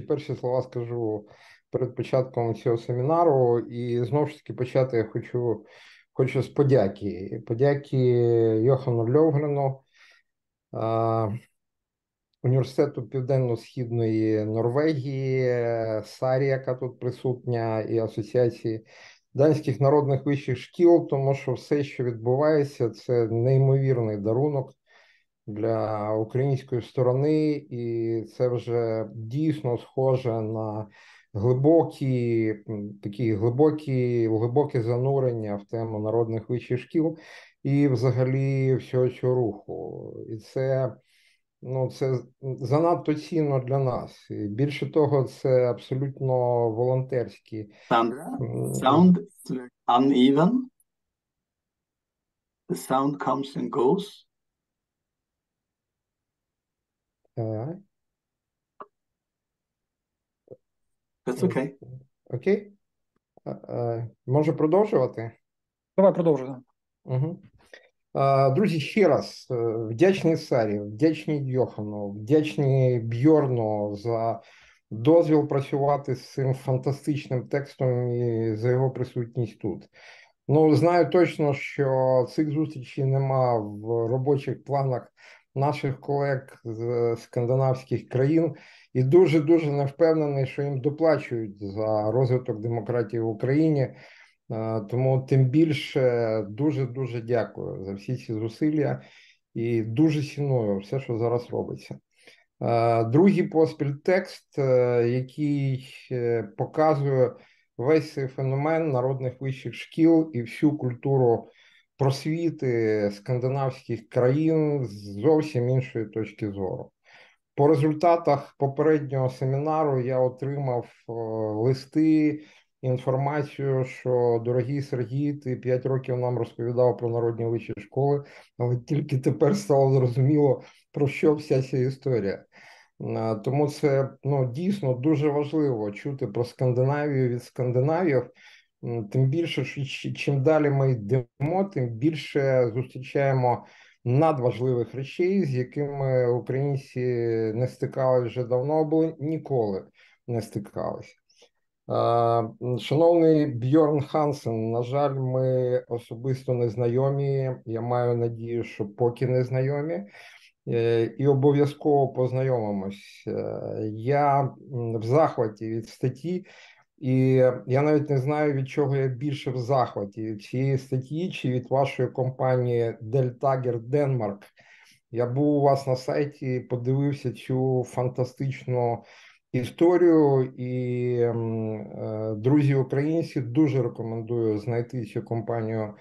перші слова скажу перед початком цього семінару, і знову ж таки почати я хочу з подяки. Подяки Йохану Льовгрену, університету Південно-Східної Норвегії, Сарі, яка тут присутня, і Асоціації данських народних вищих шкіл, тому що все, що відбувається, це неймовірний дарунок для української сторони, і це вже дійсно схоже на глибоке занурення в тему народних вищих шкіл і взагалі всього цього руху. І це занадто цінно для нас. І більше того, це абсолютно волонтерські. Sound is uneven. The sound comes and goes. That's okay. Окей. Можу продовжувати? Давай продовжуємо. Угу. Друзі, ще раз вдячний Сарі, вдячний Йохану, вдячний Бьорну за дозвіл працювати з цим фантастичним текстом і за його присутність тут. Знаю точно, що цих зустрічей нема в робочих планах наших колег з скандинавських країн, і дуже-дуже не впевнений, що їм доплачують за розвиток демократії в Україні. Тому тим більше дуже-дуже дякую за всі ці зусилля і дуже ціную все, що зараз робиться. Другий поспіль текст, який показує весь цей феномен народних вищих шкіл і всю культуру просвіти скандинавських країн з зовсім іншої точки зору. По результатах попереднього семінару я отримав листи, інформацію, що, дорогий Сергій, ти 5 років нам розповідав про народні вищі школи, але тільки тепер стало зрозуміло, про що вся ця історія. Тому це дійсно дуже важливо чути про Скандинавію від скандинавів. Тим більше, що чим далі ми йдемо, тим більше зустрічаємо надважливих речей, з якими українці не стикалися вже давно, або ніколи не стикалися. Шановний Бjørn Хансен, на жаль, ми особисто не знайомі, я маю надію, що поки не знайомі, і обов'язково познайомимось. Я в захваті від статті, і я навіть не знаю, від чого я більше в захваті, від цієї статті чи від вашої компанії Deltager Denmark. Я був у вас на сайті, подивився цю фантастичну історію, і друзі українці, дуже рекомендую знайти цю компанію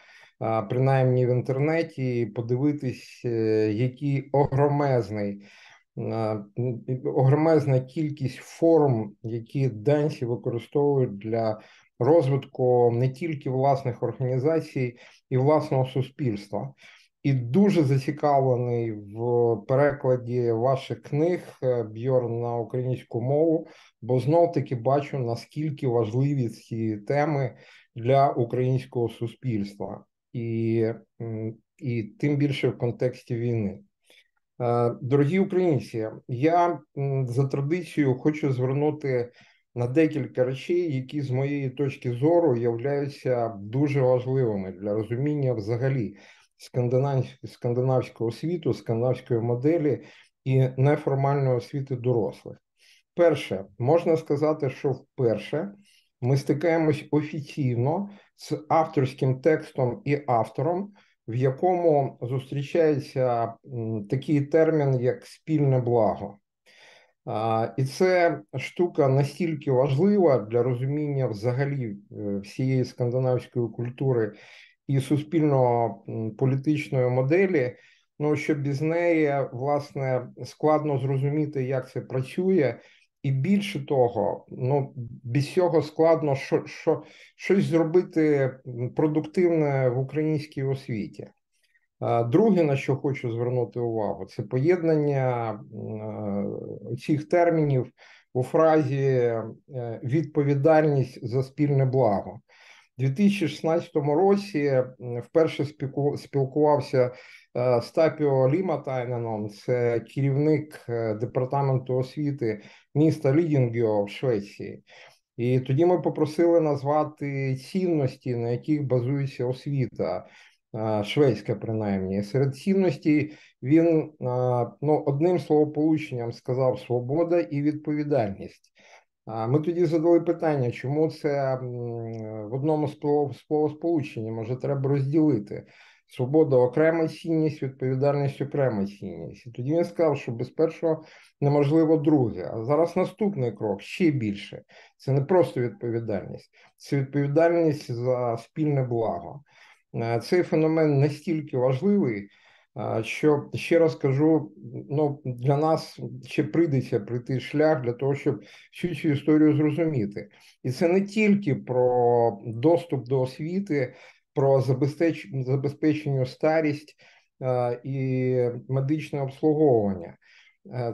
принаймні в інтернеті і подивитись, який огромезна кількість форм, які данці використовують для розвитку не тільки власних організацій і власного суспільства. І дуже зацікавлений в перекладі ваших книг, Бьорн, на українську мову, бо знов-таки бачу, наскільки важливі ці теми для українського суспільства. І тим більше в контексті війни. Дорогі українці, я за традицією хочу звернути на декілька речей, які з моєї точки зору являються дуже важливими для розуміння взагалі скандинавського світу, скандинавської моделі і неформальної освіти дорослих. Перше, можна сказати, що вперше ми стикаємось офіційно з авторським текстом і автором, в якому зустрічається такий термін, як спільне благо. І це штука настільки важлива для розуміння взагалі всієї скандинавської культури і суспільно-політичної моделі, що без неї, власне, складно зрозуміти, як це працює, і більше того, без цього складно щось зробити продуктивне в українській освіті. Друге, на що хочу звернути увагу, це поєднання цих термінів у фразі «відповідальність за спільне благо». У 2016 році вперше спілкувався з Тапіо Ліматайненом, це керівник департаменту освіти міста Рідінгё в Швеції. І тоді ми попросили назвати цінності, на яких базується освіта, шведська принаймні. Серед цінностей він одним словосполученням сказав «свобода» і «відповідальність». Ми тоді задали питання, чому це в одному словосполученні, може треба розділити. Свобода – окрема цінність, відповідальність – окрема цінність. І тоді він сказав, що без першого неможливо друге. А зараз наступний крок, ще більше. Це не просто відповідальність, це відповідальність за спільне благо. Цей феномен настільки важливий, що, ще раз кажу, для нас ще прийдеться пройти шлях для того, щоб всю цю історію зрозуміти. І це не тільки про доступ до освіти, про забезпечення старість і медичне обслуговування.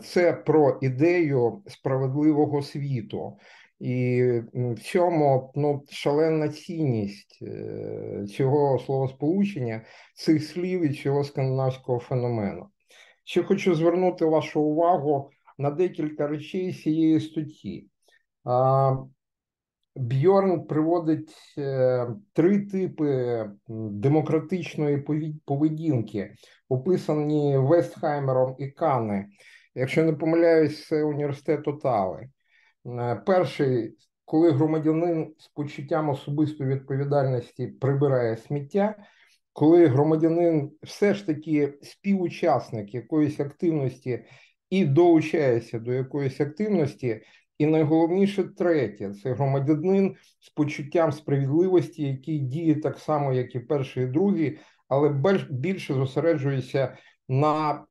Це про ідею справедливого світу. І в цьому шалена цінність цього словосполучення, цих слів і цього скандинавського феномену. Ще хочу звернути вашу увагу на декілька речей з цієї статті. Бьорн приводить 3 типи демократичної поведінки, описані Вестхаймером і Кане. Якщо не помиляюсь, це університет Отави. Перший, коли громадянин з почуттям особистої відповідальності прибирає сміття, коли громадянин все ж таки співучасник якоїсь активності і долучається до якоїсь активності. І найголовніше третє – це громадянин з почуттям справедливості, який діє так само, як і перший і другий, але більше зосереджується на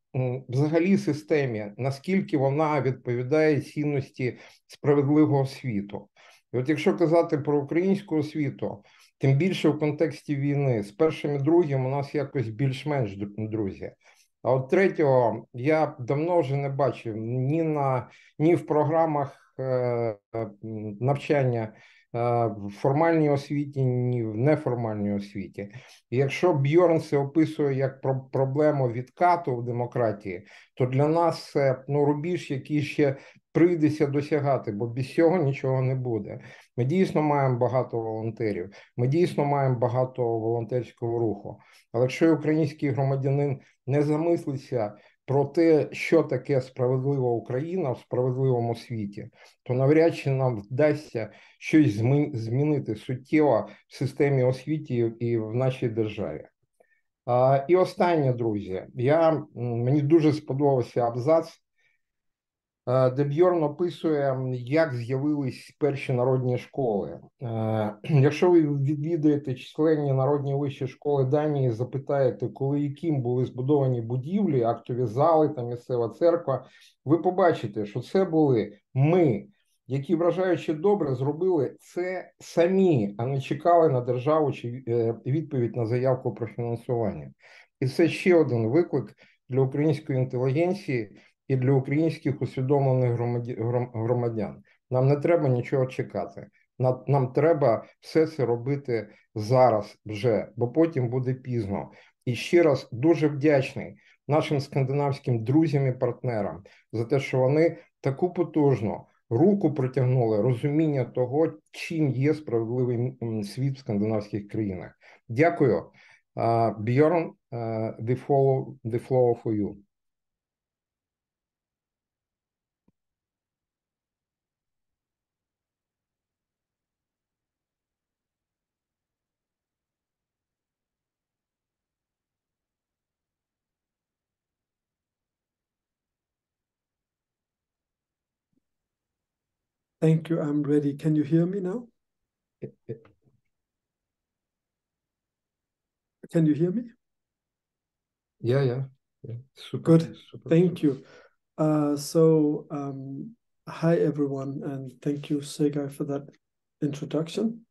взагалі системі, наскільки вона відповідає цінності справедливого світу. І от якщо казати про українську освіту, тим більше в контексті війни, з першим і другим у нас якось більш-менш, друзі. А от третього я давно вже не бачив ні в програмах навчання в формальній освіті, ні в неформальній освіті. І якщо Бьорн це описує як проблему відкату в демократії, то для нас це рубіж, який ще прийдеться досягати, бо без цього нічого не буде. Ми дійсно маємо багато волонтерів, ми дійсно маємо багато волонтерського руху. Але якщо український громадянин не замислиться про те, що таке справедлива Україна в справедливому світі, то навряд чи нам вдасться щось змінити суттєво в системі освіти і в нашій державі. І останнє, друзі, мені дуже сподобався абзац, де Бьорн описує, як з'явились перші народні школи. Якщо ви відвідаєте численні народні вищі школи Данії і запитаєте, коли і ким були збудовані будівлі, актові зали та місцева церква, ви побачите, що це були ми, які, вражаючи добре, зробили це самі, а не чекали на державу чи відповідь на заявку про фінансування. І це ще один виклик для української інтелігенції і для українських усвідомлених громадян. Нам не треба нічого чекати. Нам треба все це робити зараз вже, бо потім буде пізно. І ще раз дуже вдячний нашим скандинавським друзям і партнерам за те, що вони таку потужну руку протягнули розуміння того, чим є справедливий світ в скандинавських країнах. Дякую. Bjørn, the floor for you. Thank you. I'm ready. Can you hear me now? Can you hear me? Yeah. Super. Good. Super. Thank you. Hi, everyone, and thank you, Segai, for that introduction.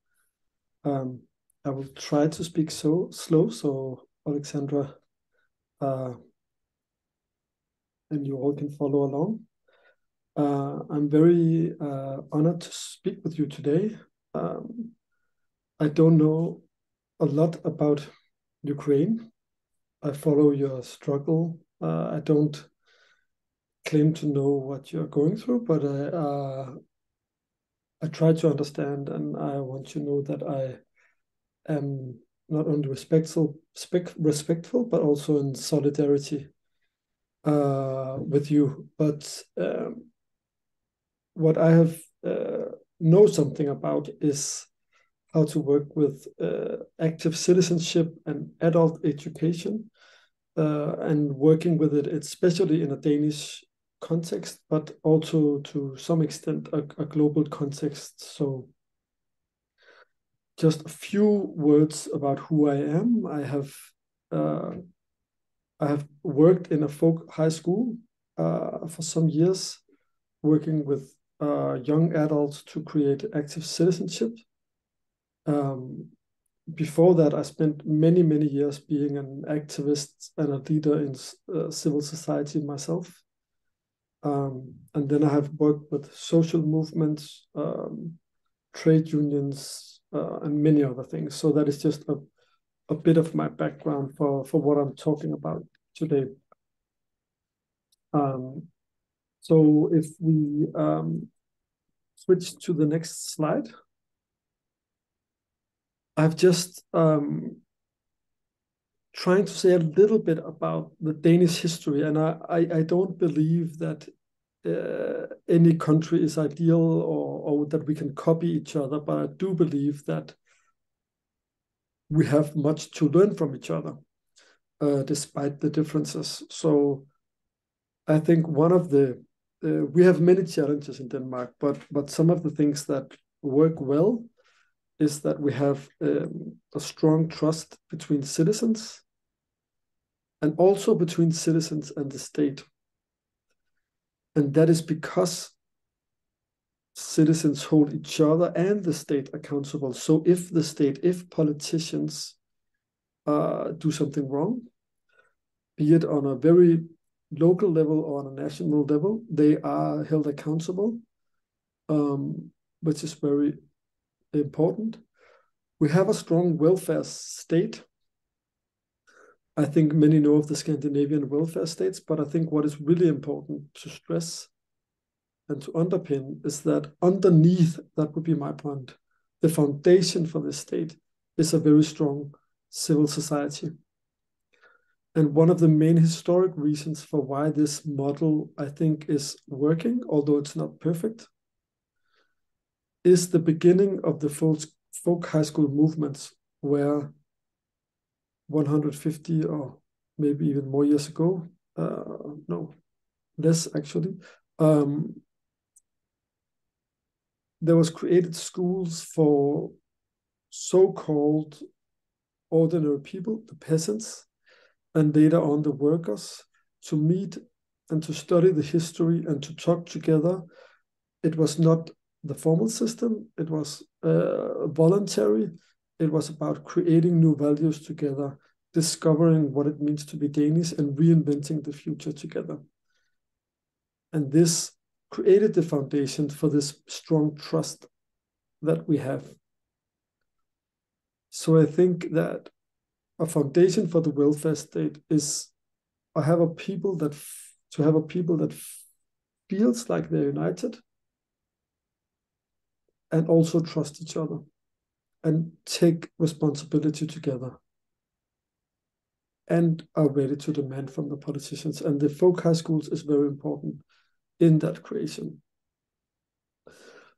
I will try to speak so slow, so Alexandra and you all can follow along. I'm very honored to speak with you today. I don't know a lot about Ukraine. I follow your struggle. I don't claim to know what you're going through, but I try to understand, and I want you to know that I am not only respectful, but also in solidarity with you. But what I have know something about is how to work with active citizenship and adult education, and working with it, especially in a Danish context, but also to some extent a global context. So just a few words about who I am. I have worked in a folk high school for some years, working with young adults to create active citizenship. Before that, I spent many years being an activist and a leader in civil society myself. And then I have worked with social movements, trade unions, and many other things. So that is just a bit of my background for what I'm talking about today. So if we switch to the next slide. I've just trying to say a little bit about the Danish history, and I don't believe that any country is ideal or that we can copy each other, but I do believe that we have much to learn from each other, despite the differences. So I think one of the we have many challenges in Denmark, but some of the things that work well is that we have a strong trust between citizens, and also between citizens and the state. And that is because citizens hold each other and the state accountable. So if politicians do something wrong, be it on a very local level or on a national level, they are held accountable, which is very important. We have a strong welfare state. I think many know of the Scandinavian welfare states, but I think what is really important to stress and to underpin is that underneath, that would be my point, the foundation for this state is a very strong civil society. And one of the main historic reasons for why this model, I think, is working, although it's not perfect, is the beginning of the folk high school movements, where 150 or maybe even more years ago, no, less actually, there was created schools for so-called ordinary people, the peasants, and later on the workers, to meet and to study the history and to talk together. It was not the formal system, it was voluntary. It was about creating new values together, discovering what it means to be Danish, and reinventing the future together. And this created the foundation for this strong trust that we have. So I think that a foundation for the welfare state is to have a people that feels like they're united and also trust each other and take responsibility together and are ready to demand from the politicians. And the folk high schools is very important in that creation.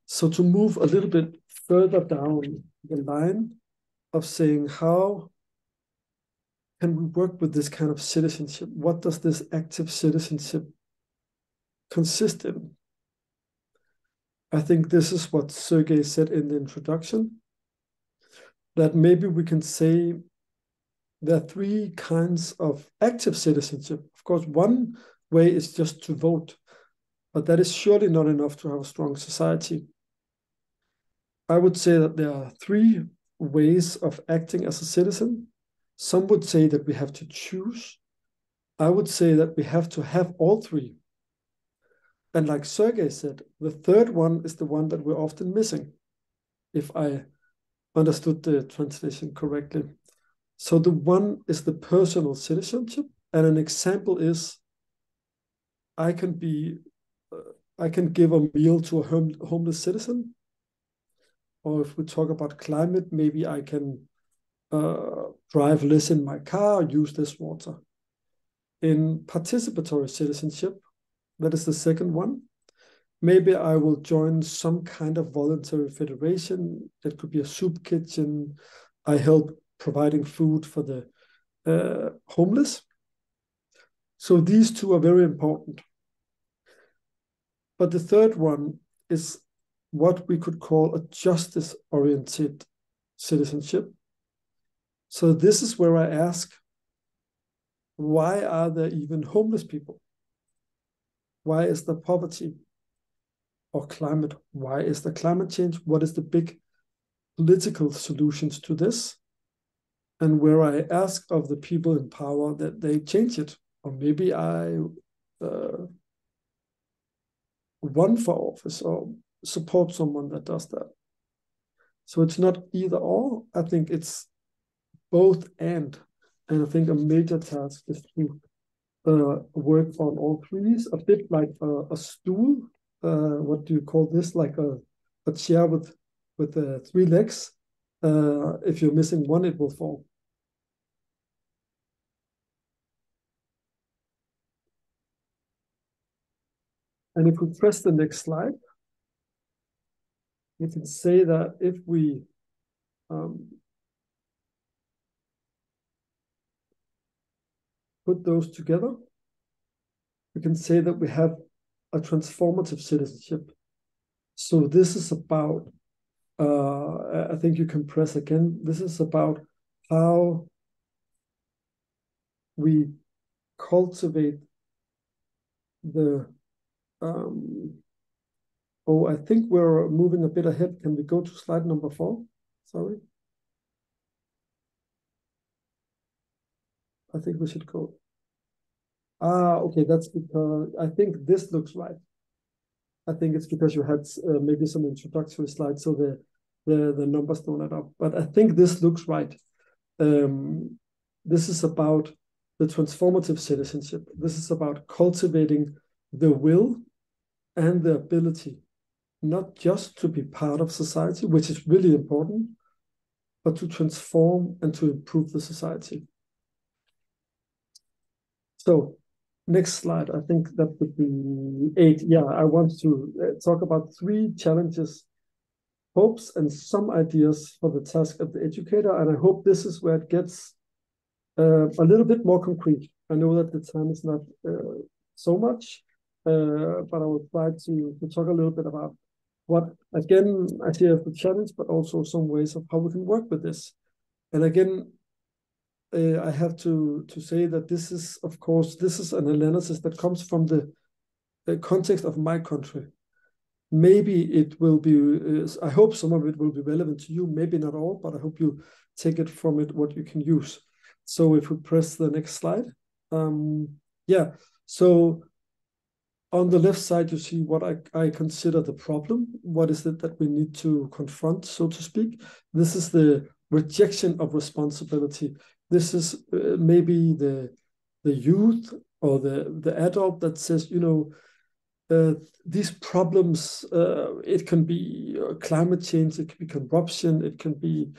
So to move a little bit further down the line of saying, how can we work with this kind of citizenship? What does this active citizenship consist in? I think this is what Sergey said in the introduction, that maybe we can say there are three kinds of active citizenship. Of course, one way is just to vote, but that is surely not enough to have a strong society. I would say that there are three ways of acting as a citizen. Some would say that we have to choose. I would say that we have to have all three. And like Sergey said, the third one is the one that we're often missing, if I understood the translation correctly. So the one is the personal citizenship. And an example is, I can give a meal to a homeless citizen. Or if we talk about climate, maybe I can drive less in my car, use less water. In participatory citizenship, that is the second one, maybe I will join some kind of voluntary federation. That could be a soup kitchen. I help providing food for the homeless. So these two are very important. But the third one is what we could call a justice-oriented citizenship. So this is where I ask, why are there even homeless people? Why is there poverty or climate? Why is there climate change? What is the big political solutions to this? And where I ask of the people in power that they change it. Or maybe I run for office or support someone that does that. So it's not either or. I think it's both and I think a major task is to work on all threes, a bit like a stool. What do you call this? Like a chair with 3 legs. If you're missing one, it will fall. And if we press the next slide, you can say that if we put those together, we can say that we have a transformative citizenship. So this is about, I think you can press again, this is about how we cultivate the, I think we're moving a bit ahead. Can we go to slide number 4? Sorry. I think we should go. Okay, that's because I think this looks right. I think it's because you had maybe some introductory slides, so the numbers don't add up. But I think this looks right. This is about the transformative citizenship. This is about cultivating the will and the ability, not just to be part of society, which is really important, but to transform and to improve the society. So next slide, I think that would be 8. Yeah, I want to talk about 3 challenges, hopes, and some ideas for the task of the educator. And I hope this is where it gets a little bit more concrete. I know that the time is not so much, but I will try to talk a little bit about what, again, I see as the challenge, but also some ways of how we can work with this. And again, I have to say that this is, of course, this is an analysis that comes from the context of my country. Maybe it will be, I hope some of it will be relevant to you, maybe not all, but I hope you take it from it what you can use. So if we press the next slide. Yeah, so on the left side, you see what I consider the problem. What is it that we need to confront, so to speak? This is the rejection of responsibility. This is maybe the youth or the adult that says, you know, these problems, it can be climate change, it can be corruption, it can be,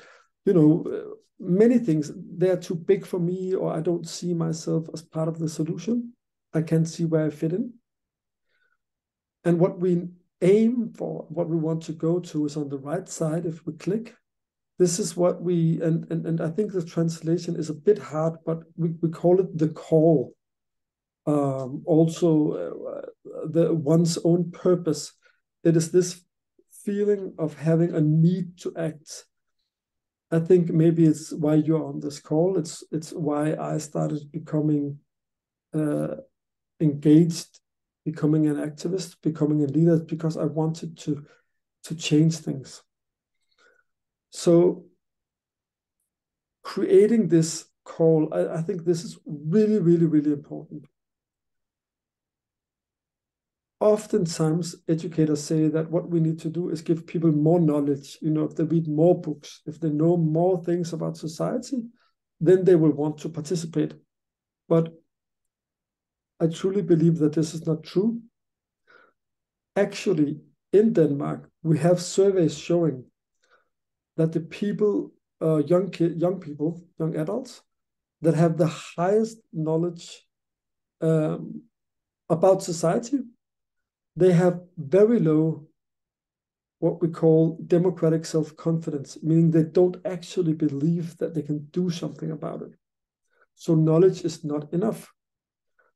you know, many things. They're too big for me, or I don't see myself as part of the solution. I can't see where I fit in. And what we aim for, what we want to go to is on the right side. If we click, this is what we, and I think the translation is a bit hard, but we call it the call. Also, the one's own purpose. It is this feeling of having a need to act. I think maybe it's why you're on this call. It's why I started becoming engaged, becoming an activist, becoming a leader, because I wanted to change things. So creating this call, I think this is really, really, really important. Oftentimes, educators say that what we need to do is give people more knowledge. You know, if they read more books, if they know more things about society, then they will want to participate. But I truly believe that this is not true. Actually, in Denmark, we have surveys showing that the people, young people, young adults, that have the highest knowledge about society, they have very low, what we call democratic self-confidence, meaning they don't actually believe that they can do something about it. So knowledge is not enough.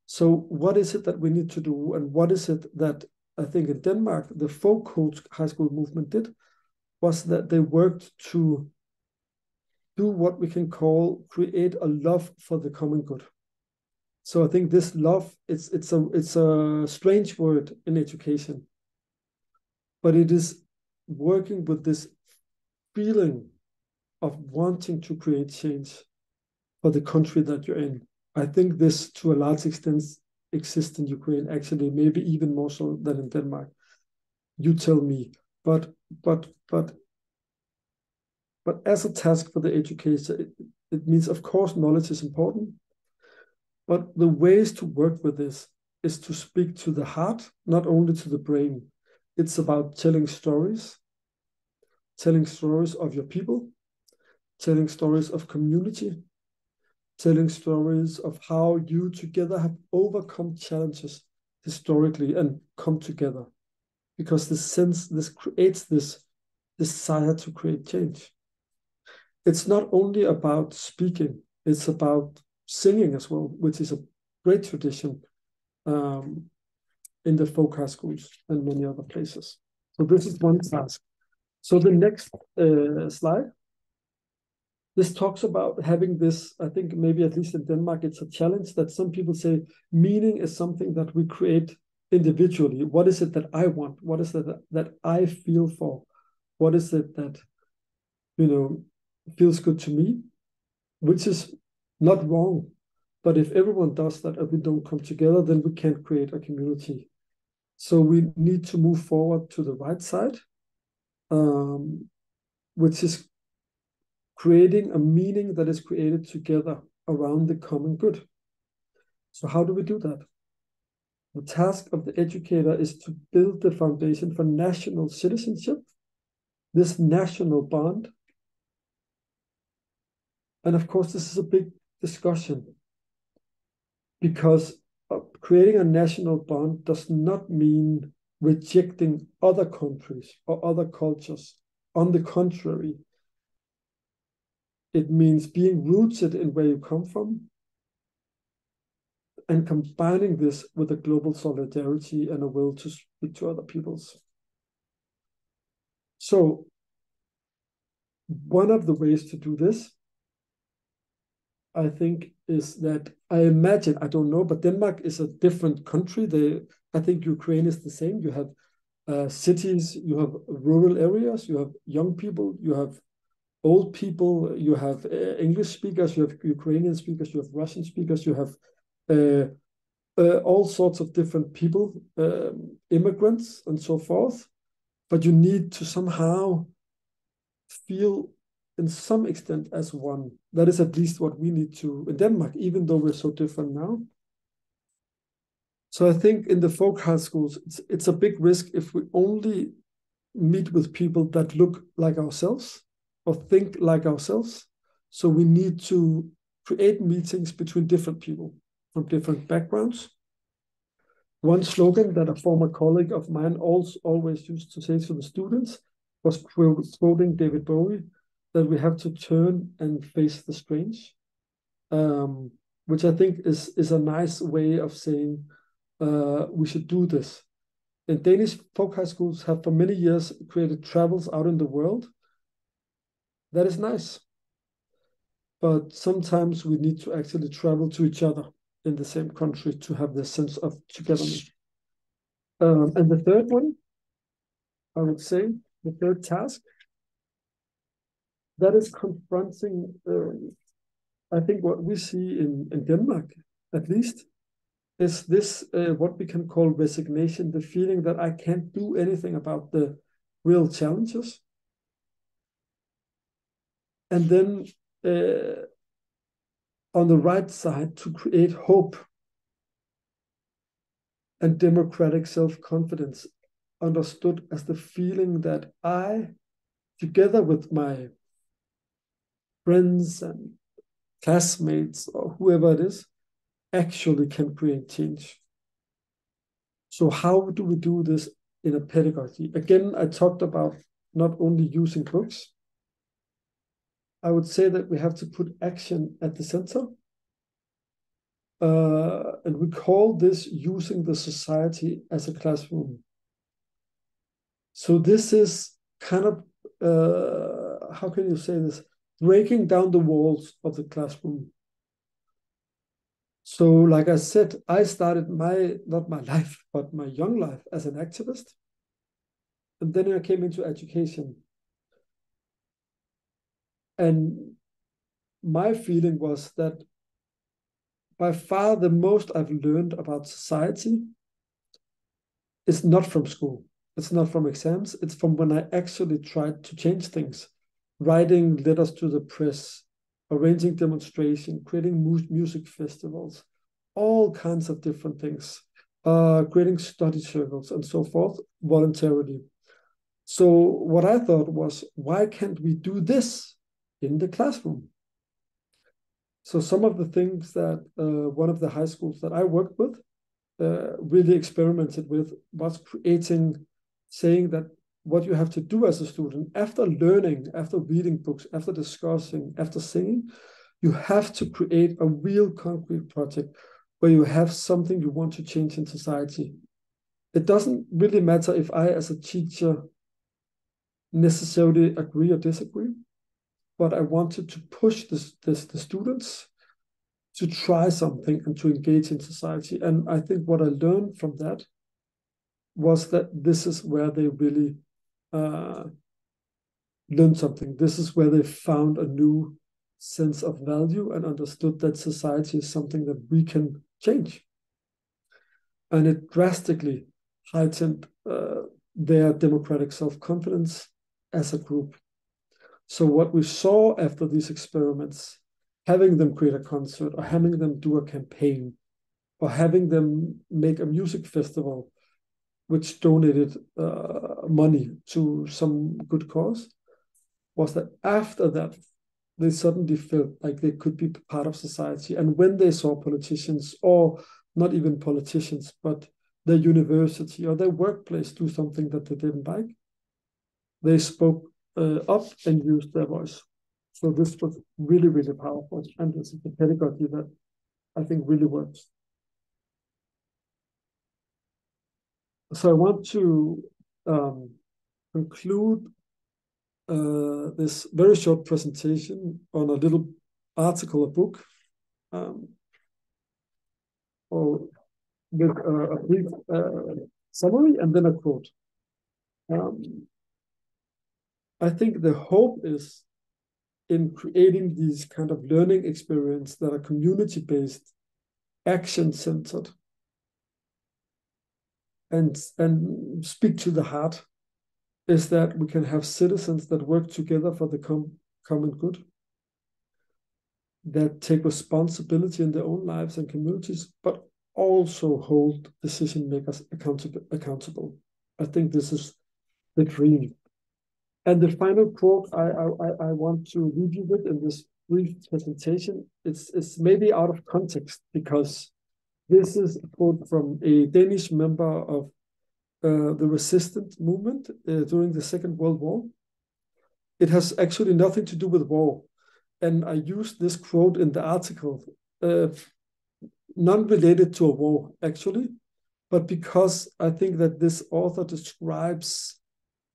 So what is it that we need to do? And what is it that I think in Denmark, the folk high school movement did, was that they worked to do what we can call create a love for the common good. So I think this love, it's a strange word in education, but it is working with this feeling of wanting to create change for the country that you're in. I think this, to a large extent, exists in Ukraine, actually, maybe even more so than in Denmark. You tell me. But as a task for the educator, it means, of course, knowledge is important. But the ways to work with this is to speak to the heart, not only to the brain. It's about telling stories of your people, telling stories of community, telling stories of how you together have overcome challenges historically and come together. Because this creates this desire to create change. It's not only about speaking, it's about singing as well, which is a great tradition in the folk high schools and many other places. So this is one task. So the next slide, this talks about having this, I think maybe at least in Denmark, it's a challenge that some people say meaning is something that we create individually. What is it that I want? What is it that I feel for? What is it that, feels good to me? Which is not wrong. But if everyone does that and we don't come together, then we can't create a community. So we need to move forward to the right side, which is creating a meaning that is created together around the common good. So how do we do that? The task of the educator is to build the foundation for national citizenship, this national bond. And of course, this is a big discussion because creating a national bond does not mean rejecting other countries or other cultures. On the contrary, it means being rooted in where you come from and combining this with a global solidarity and a will to speak to other peoples. So one of the ways to do this, I think, is that I imagine, I don't know, but Denmark is a different country. I think Ukraine is the same. You have cities, you have rural areas, you have young people, you have old people, you have English speakers, you have Ukrainian speakers, you have Russian speakers, you have all sorts of different people, immigrants and so forth. But you need to somehow feel in some extent as one. That is at least what we need to in Denmark, even though we're so different now. So I think in the folk high schools, it's a big risk if we only meet with people that look like ourselves or think like ourselves. So we need to create meetings between different people from different backgrounds. One slogan that a former colleague of mine always used to say to the students was quoting David Bowie, that we have to turn and face the strange, which I think is a nice way of saying we should do this. And Danish folk high schools have for many years created travels out in the world. That is nice. But sometimes we need to actually travel to each other in the same country to have this sense of togetherness. And the third one, I would say, the third task, that is confronting, I think what we see in Denmark, at least, is this, what we can call resignation, the feeling that I can't do anything about the real challenges. And then on the right side, to create hope and democratic self-confidence understood as the feeling that I, together with my friends and classmates or whoever it is, actually can create change. So how do we do this in a pedagogy? Again, I talked about not only using books. I would say that we have to put action at the center. And we call this using the society as a classroom. So this is kind of, how can you say this? Breaking down the walls of the classroom. So like I said, I started not my life, but my young life as an activist. And then I came into education. And my feeling was that by far the most I've learned about society is not from school. It's not from exams. It's from when I actually tried to change things. Writing letters to the press, arranging demonstrations, creating music festivals, all kinds of different things, creating study circles and so forth voluntarily. So what I thought was, why can't we do this in the classroom? So some of the things that one of the high schools that I worked with really experimented with was saying that what you have to do as a student, after learning, after reading books, after discussing, after singing, you have to create a real concrete project where you have something you want to change in society. It doesn't really matter if I, as a teacher, necessarily agree or disagree, but I wanted to push the students to try something and to engage in society. And I think what I learned from that was that this is where they really learned something. This is where they found a new sense of value and understood that society is something that we can change. And it drastically heightened their democratic self-confidence as a group. So what we saw after these experiments, having them create a concert or having them do a campaign or having them make a music festival which donated money to some good cause, was that after that, they suddenly felt like they could be part of society. And when they saw politicians, or not even politicians, but their university or their workplace do something that they didn't like, they spoke up and used their voice. So this was really, really powerful. And this is the pedagogy that I think really works. So I want to conclude this very short presentation on a little article, a book, or with a brief summary and then a quote. I think the hope is in creating these kind of learning experience that are community-based, action-centered, and speak to the heart, is that we can have citizens that work together for the common good, that take responsibility in their own lives and communities, but also hold decision makers accountable. I think this is the dream. And the final quote I want to leave you with in this brief presentation, it's maybe out of context, because this is a quote from a Danish member of the resistance movement during the Second World War. It has actually nothing to do with war. And I used this quote in the article, non-related to a war, actually, but because I think that this author describes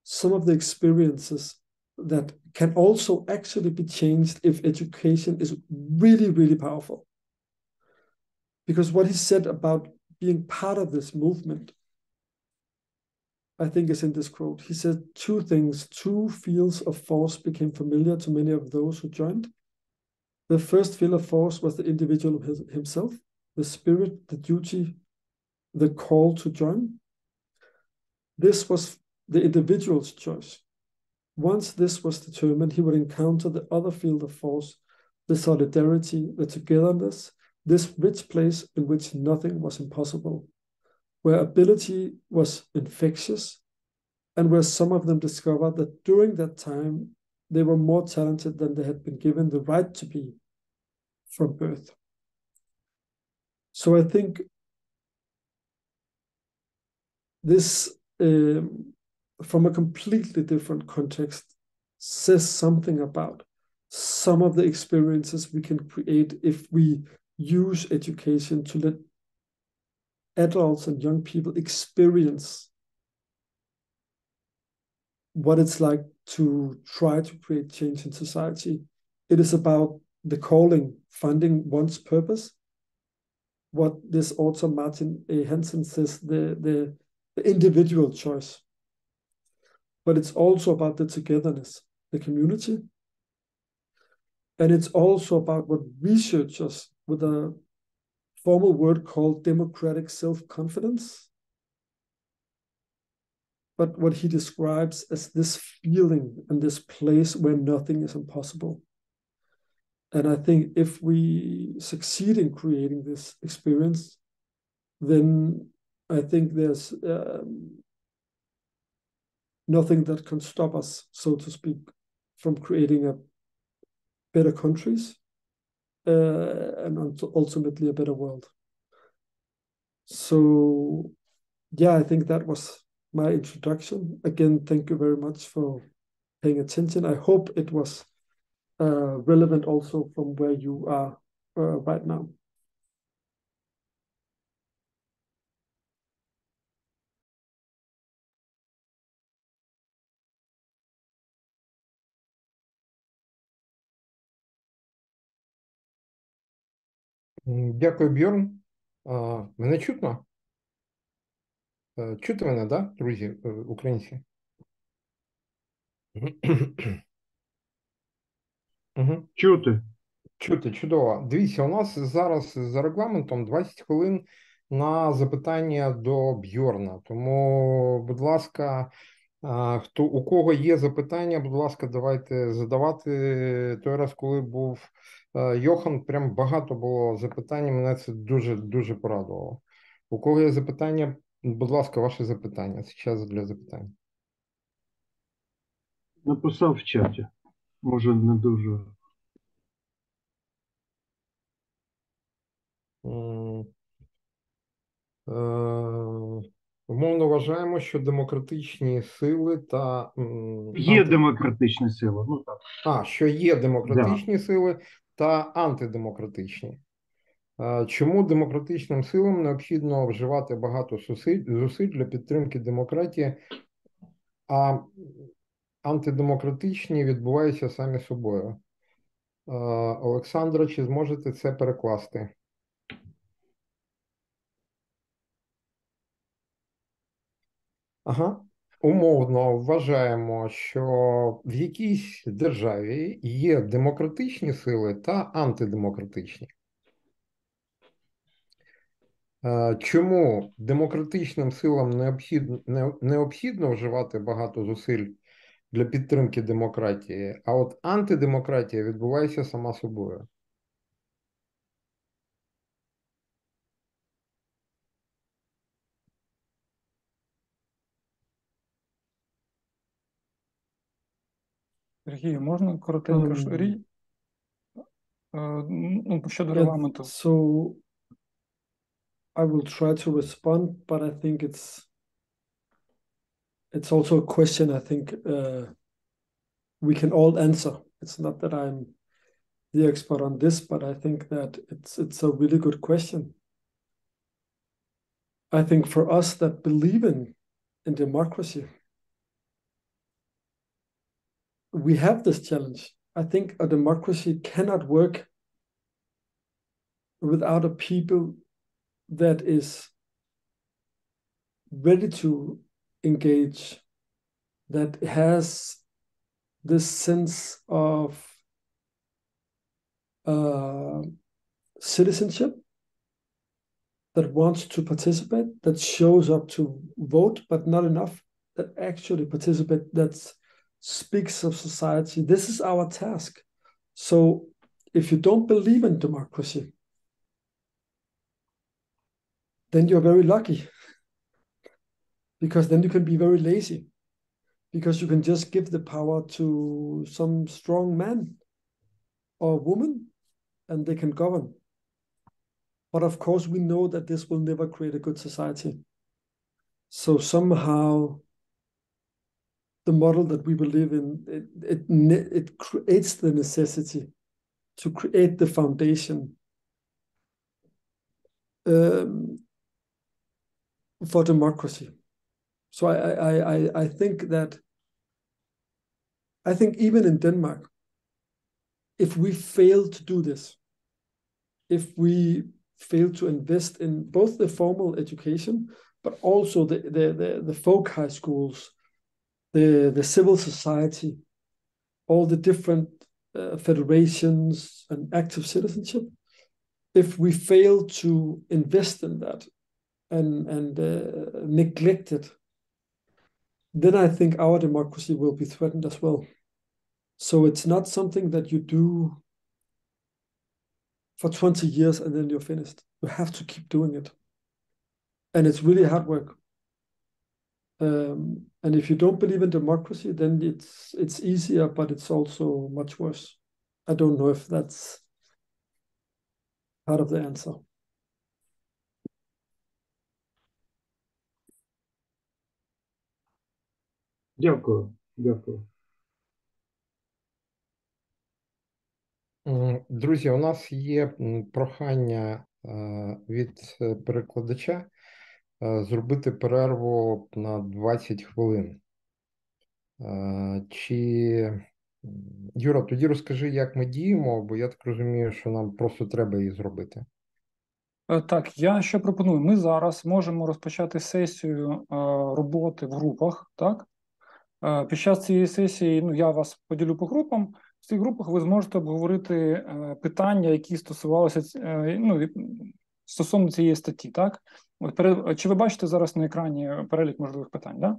some of the experiences that can also actually be changed if education is really, really powerful. Because what he said about being part of this movement, I think, is in this quote. He said two things. Two fields of force became familiar to many of those who joined. The first field of force was the individual himself, the spirit, the duty, the call to join. This was the individual's choice. Once this was determined, he would encounter the other field of force, the solidarity, the togetherness, this rich place in which nothing was impossible. where ability was infectious, and where some of them discovered that during that time, they were more talented than they had been given the right to be from birth. So I think this, from a completely different context, says something about some of the experiences we can create if we use education to let adults and young people experience what it's like to try to create change in society. It is about the calling, finding one's purpose. What this author Martin A. Hansen says, the individual choice. But it's also about the togetherness, the community. And it's also about what researchers, with a formal word called democratic self-confidence, but what he describes as this feeling and this place where nothing is impossible. And I think if we succeed in creating this experience, then I think there's nothing that can stop us, so to speak, from creating a better countries and ultimately a better world. So, yeah, I think that was my introduction. Again, thank you very much for paying attention. I hope it was relevant also from where you are right now. Дякую, Бьорн. Мене чутно? Чути мене, да, друзі, українці? Чути. Чути, чудово. Дивіться, у нас зараз за регламентом 20 хвилин на запитання до Бьорна. Тому, будь ласка, у кого є запитання, будь ласка, давайте задавати. Той раз, коли був Йохан, прям багато було запитань, мене це дуже порадувало. У кого є запитання, будь ласка, ваше запитання. Це час для запитань. Написав в чаті. Може, не дуже. Умовно вважаємо, що демократичні сили та... Є демократичні сили, ну так. Що є демократичні сили та антидемократичні. Чому демократичним силам необхідно вживати багато зусиль для підтримки демократії, а антидемократичні відбуваються самі собою? Олександра, чи зможете це перекласти? Умовно вважаємо, що в якійсь державі є демократичні сили та антидемократичні. Чому демократичним силам необхідно вживати багато зусиль для підтримки демократії, а от антидемократія відбувається сама собою? Сергій, можна коротенько щодо регламенту? So I will try to respond, but I think it's also a question I think we can all answer. It's not that I'm the expert on this, but I think that it's a really good question. I think for us that believe in democracy, we have this challenge. I think a democracy cannot work without a people that is ready to engage, that has this sense of citizenship, that wants to participate, that shows up to vote, but not enough, that actually participate, that speaks of society. This is our task. So if you don't believe in democracy, then you're very lucky. because then you can be very lazy, because you can just give the power to some strong man or woman, and they can govern. But of course, we know that this will never create a good society. So somehow, the model that we believe in, it creates the necessity to create the foundation for democracy. So I think even in Denmark, if we fail to do this, if we fail to invest in both the formal education, but also the folk high schools, the civil society, all the different federations and active citizenship, if we fail to invest in that and neglect it, then I think our democracy will be threatened as well. So it's not something that you do for 20 years and then you're finished. You have to keep doing it. And it's really hard work. And if you don't believe in democracy, then it's easier, but it's also much worse. I don't know if that's part of the answer. Дякую, дякую. Друзі, у нас є прохання від перекладача зробити перерву на 20 хвилин. Юра, тоді розкажи, як ми діємо, бо я так розумію, що нам просто треба її зробити. Так, я що пропоную? Ми зараз можемо розпочати сесію роботи в групах, так? Під час цієї сесії, я вас поділю по групам. В цих групах ви зможете обговорити питання, які стосувалися, стосовно цієї статті, так? Чи ви бачите зараз на екрані перелік можливих питань, так?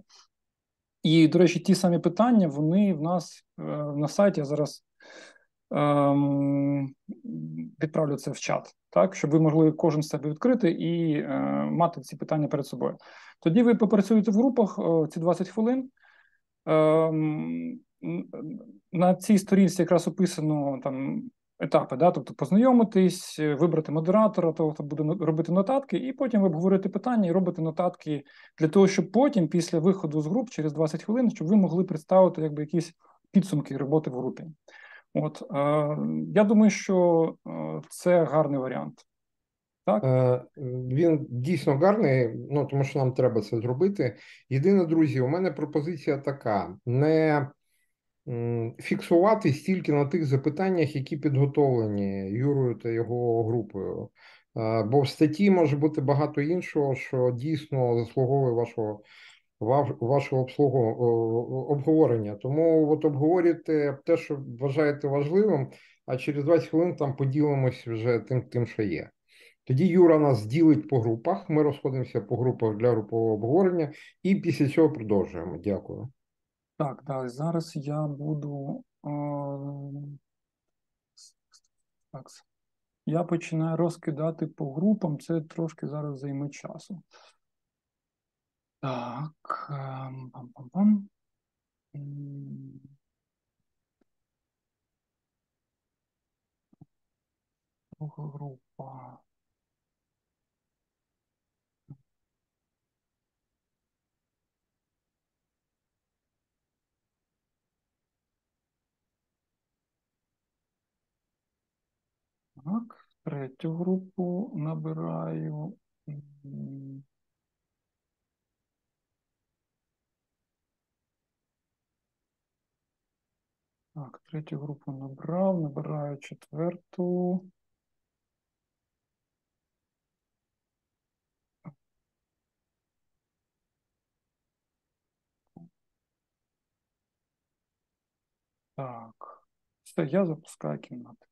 І, до речі, ті самі питання, вони в нас на сайті, я зараз відправлю це в чат, так, щоб ви могли кожен з себе відкрити і мати ці питання перед собою. Тоді ви попрацюєте в групах ці 20 хвилин. На цій сторінці якраз описано там етапи, да? Тобто познайомитись, вибрати модератора, того, хто буде робити нотатки, і потім ви обговорите питання і робите нотатки для того, щоб потім, після виходу з груп, через 20 хвилин, щоб ви могли представити якісь підсумки роботи в групі. От, я думаю, що це гарний варіант. Так? Він дійсно гарний, тому що нам треба це зробити. Єдине, друзі, у мене пропозиція така: не фіксуватись тільки на тих запитаннях, які підготовлені Юрою та його групою. Бо в статті може бути багато іншого, що дійсно заслуговує вашого обговорення. Тому обговорюйте те, що вважаєте важливим, а через 20 хвилин там поділимось вже тим, що є. Тоді Юра нас ділить по групах, ми розходимося по групах для групового обговорення і після цього продовжуємо. Дякую. Так, зараз я буду... Я починаю розкидати по групам, це трошки зараз займе часу. Так, пам-пам-пам. Друга група. Так, третю групу набираю. Так, третю групу набираю четверту. Так, все, я запускаю кімнату.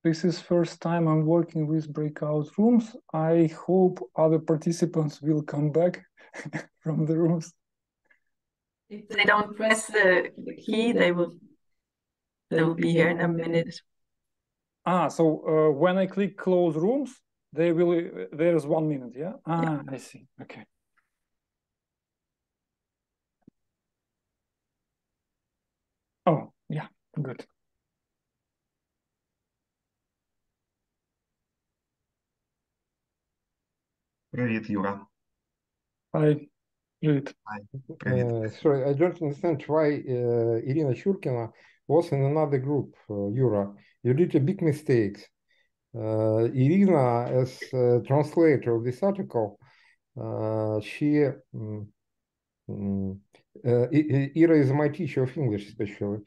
This is first time I'm working with breakout rooms. I hope other participants will come back from the rooms. If they don't press the key, they will be here in a minute. So when I click close rooms, they will. There's 1 minute. Yeah. I see. Okay. Oh yeah, good. Привіт, Юра. Hi. Привіт. Привіт. Sorry, I don't understand why Irina Shurkina was in another group, Yura. You did a big mistake. Irina, as translator of this article, Ira is my teacher of English, especially.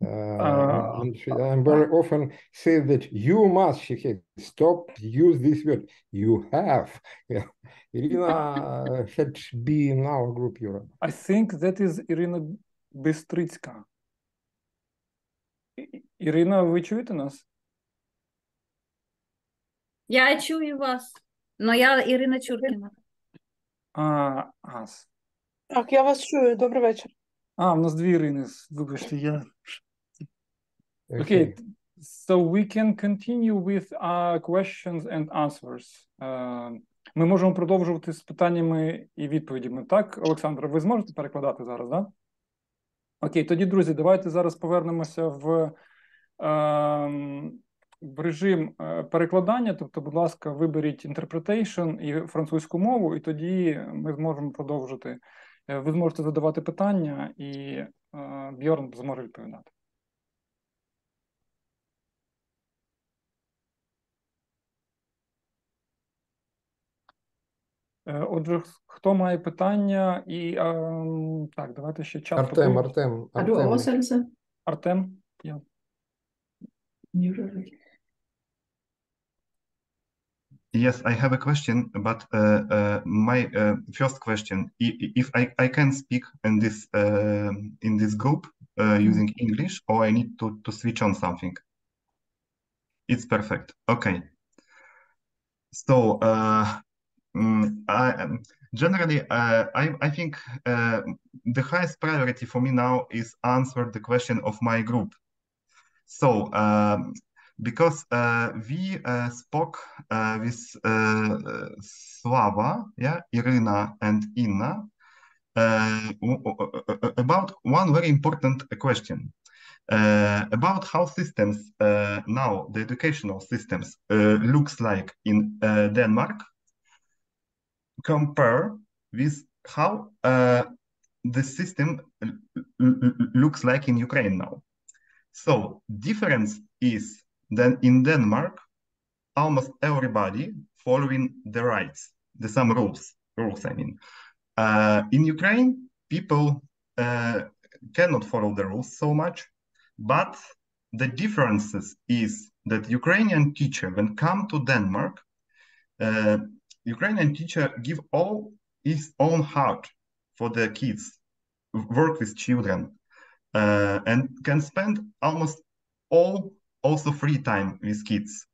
And I'm very often say that you must, she said, stop, use this word. You have. Yeah. Irina had been in our group, Yura. I think that is Ірина Бистрицька. Ірина, ви чуєте нас? Я чую вас. Но я Ірина Чуркіна. Так, я вас чую. Добрий вечір. В нас дві Ірини. Вибачте, я... Okay, so we can continue with questions and answers. Ми можемо продовжувати з питаннями і відповідями. Так, Олександр, ви зможете перекладати зараз, так? Окей, тоді, друзі, давайте зараз повернемося в режим перекладання. Тобто, будь ласка, виберіть interpretation і французьку мову, і тоді ми зможемо продовжити. Ви зможете задавати питання, і Бьорн зможе відповідати. Отже, хто має питання? І так, давайте ще чат. Артем. Артем, я. Yes, I have a question, but my first question, if I can speak in this group using English, or I need to switch on something? It's perfect. Okay. So, I think the highest priority for me now is answer the question of my group. So, because we spoke with Slava, Irina, and Inna about one very important question. About how systems now, the educational systems looks like in Denmark, compare with how the system looks like in Ukraine now. So difference is that in Denmark, almost everybody following the rights, some rules I mean. In Ukraine, people cannot follow the rules so much, but the differences is that Ukrainian teacher, when come to Denmark, Ukrainian teacher give all his own heart for the kids, work with children, and can spend almost all also free time with kids.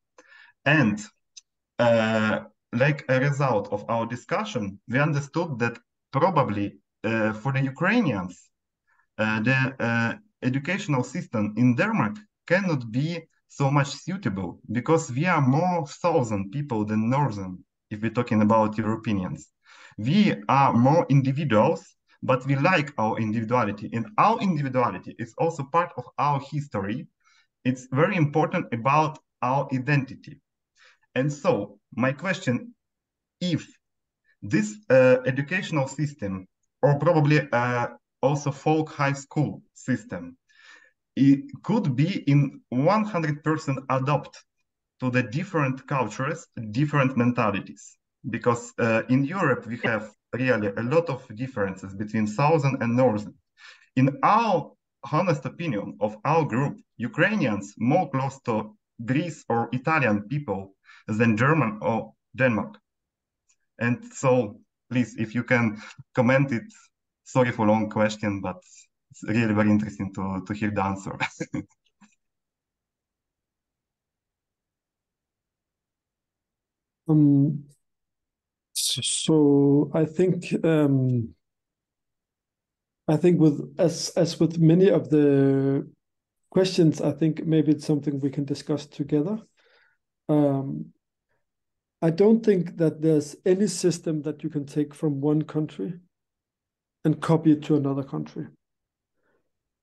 And like a result of our discussion, we understood that probably for the Ukrainians, the educational system in Denmark cannot be so much suitable because we are more southern people than northern, if we're talking about Europeans. We are more individuals, but we like our individuality, and our individuality is also part of our history. It's very important about our identity. And so my question, if this educational system, or probably also folk high school system, it could be in 100% adopt to the different cultures, different mentalities. Because in Europe, we have really a lot of differences between southern and northern. In our honest opinion of our group, Ukrainians more close to Greece or Italian people than German or Denmark. And so, please, if you can comment it, sorry for long question, but it's really very interesting to hear the answer. So I think with as with many of the questions, I think maybe it's something we can discuss together. I don't think that there's any system that you can take from one country and copy it to another country.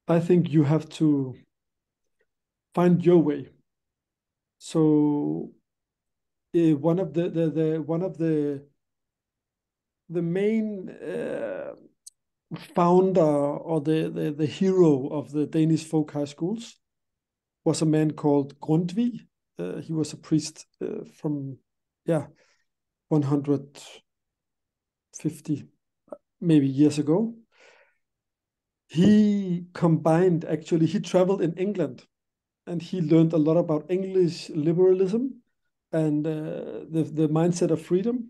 I think you have to find your way. So one of the main founder or the hero of the Danish folk high schools was a man called Grundtvig. He was a priest from 150 maybe years ago. He combined, actually, he traveled in England and he learned a lot about English liberalism and the mindset of freedom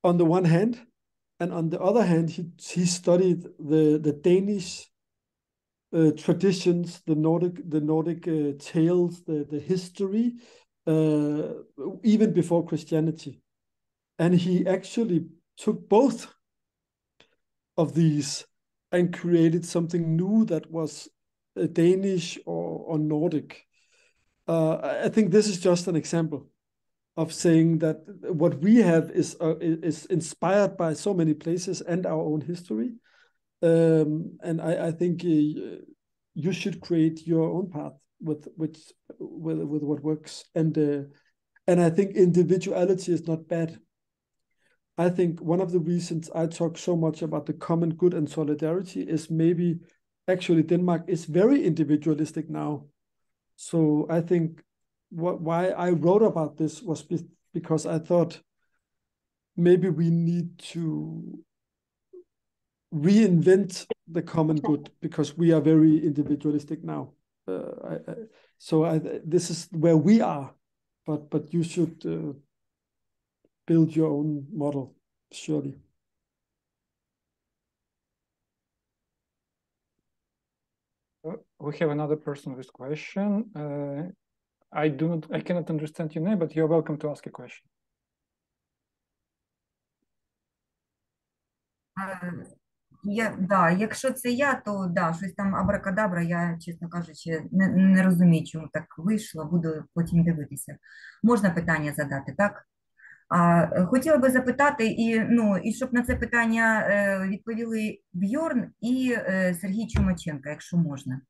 on the one hand. And on the other hand, he studied the Danish traditions, the Nordic tales, the history, even before Christianity. And he actually took both of these and created something new that was Danish or Nordic. I think this is just an example of saying that what we have is inspired by so many places and our own history. And I think you should create your own path with what works. And I think individuality is not bad. I think one of the reasons I talk so much about the common good and solidarity is maybe actually Denmark is very individualistic now. So I think why I wrote about this was because I thought maybe we need to reinvent the common good because we are very individualistic now. This is where we are, but you should build your own model, surely. We have another person with question. I cannot understand your name, but you're welcome to ask a question. Якщо це я, то щось там абракадабра, я, чесно кажучи, не розумію, чому так вийшло, буду потім дивитися. Можна питання задати, так? Хотіла би запитати, і щоб на це питання відповіли Бьорн і Сергій Чумаченко, якщо можна.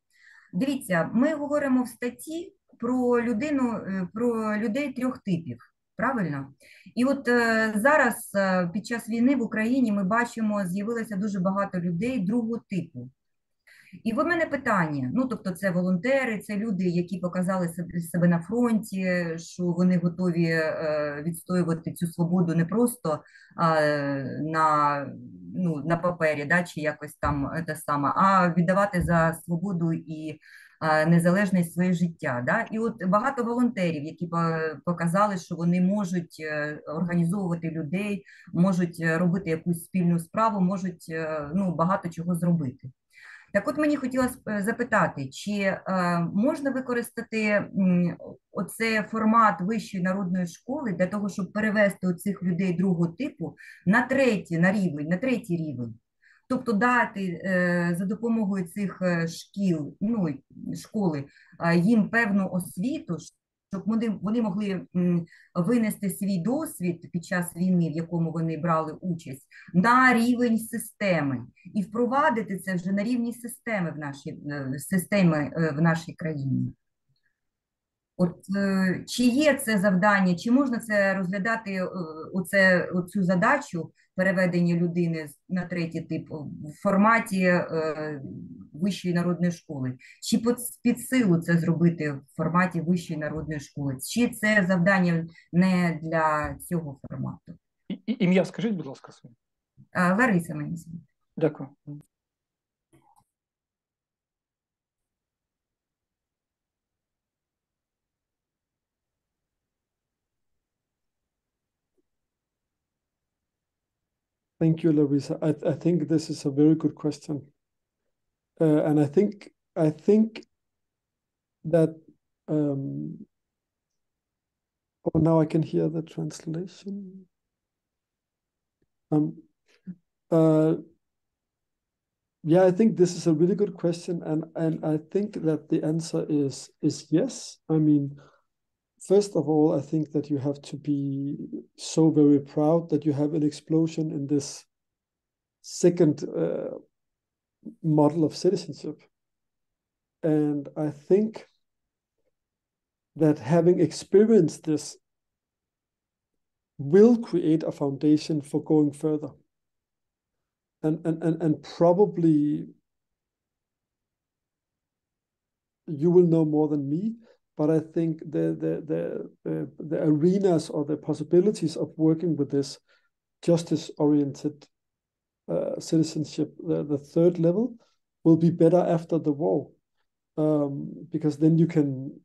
Дивіться, ми говоримо в статті про людей трьох типів, правильно? І от зараз під час війни в Україні ми бачимо, з'явилося дуже багато людей другого типу. І в мене питання, тобто це волонтери, це люди, які показали себе на фронті, що вони готові відстоювати цю свободу не просто на папері, чи якось там те саме, а віддавати за свободу і незалежність своє життя. І от багато волонтерів, які показали, що вони можуть організовувати людей, можуть робити якусь спільну справу, можуть багато чого зробити. Так от мені хотілося запитати, чи можна використати оцей формат вищої народної школи для того, щоб перевести оцих людей другого типу на третій рівень? Тобто дати за допомогою цих школи їм певну освіту, щоб вони могли винести свій досвід під час війни, в якому вони брали участь, на рівень системи і впровадити це вже на рівні системи в нашій країні. От чи є це завдання, чи можна це розглядати, оцю задачу переведення людини на третій тип в форматі вищої народної школи? Чи під силу це зробити в форматі вищої народної школи? Чи це завдання не для цього формату? Ім'я скажіть, будь ласка, своє. Лариса мені звати. Дякую. Thank you, Larissa. I think this is a very good question, and I think that Oh, now I can hear the translation. Yeah, I think this is a really good question, and I think that the answer is yes. I mean, first of all, I think that you have to be so very proud that you have an explosion in this second model of citizenship. And I think that having experienced this will create a foundation for going further. And probably you will know more than me, but I think the arenas or the possibilities of working with this justice-oriented citizenship, the third level, will be better after the war, because then you can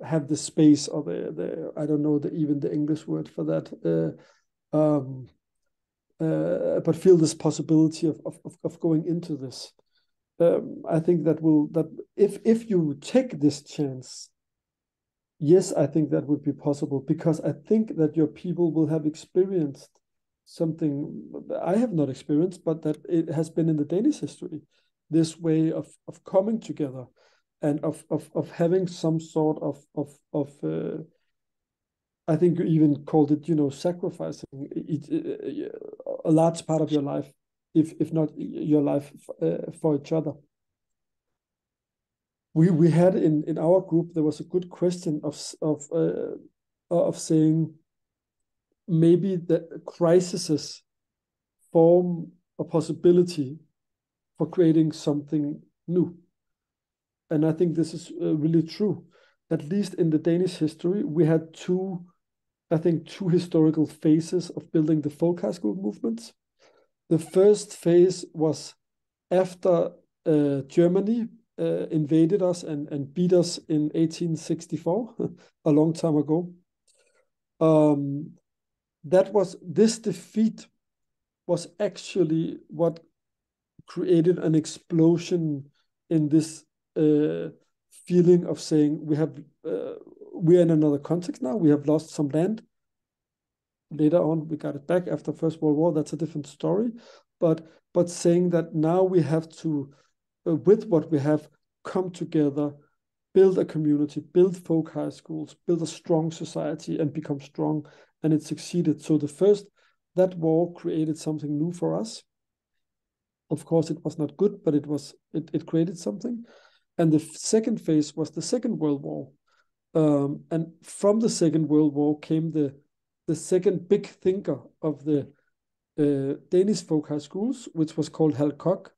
have the space or the I don't know even the English word for that, but feel this possibility of going into this. I think that if you take this chance, yes, I think that would be possible, because I think that your people will have experienced something I have not experienced, but that it has been in the Danish history, this way of coming together and of having some sort of I think you even called it, sacrificing a large part of your life, if not your life, for each other. We had in our group, there was a good question of saying maybe the crises form a possibility for creating something new. And I think this is really true. At least in the Danish history, we had two historical phases of building the folk high school movements. The first phase was after Germany invaded us and beat us in 1864, a long time ago. This defeat was actually what created an explosion in this feeling of saying we're in another context now. We have lost some land. Later on, we got it back after First World War. That's a different story. But saying that now we have to, with what we have, come together, build a community, build folk high schools, build a strong society, and become strong. And it succeeded. So that war created something new for us. Of course, it was not good, but it created something. And the second phase was the Second World War. And from the Second World War came the second big thinker of the Danish folk high schools, which was called Kількох,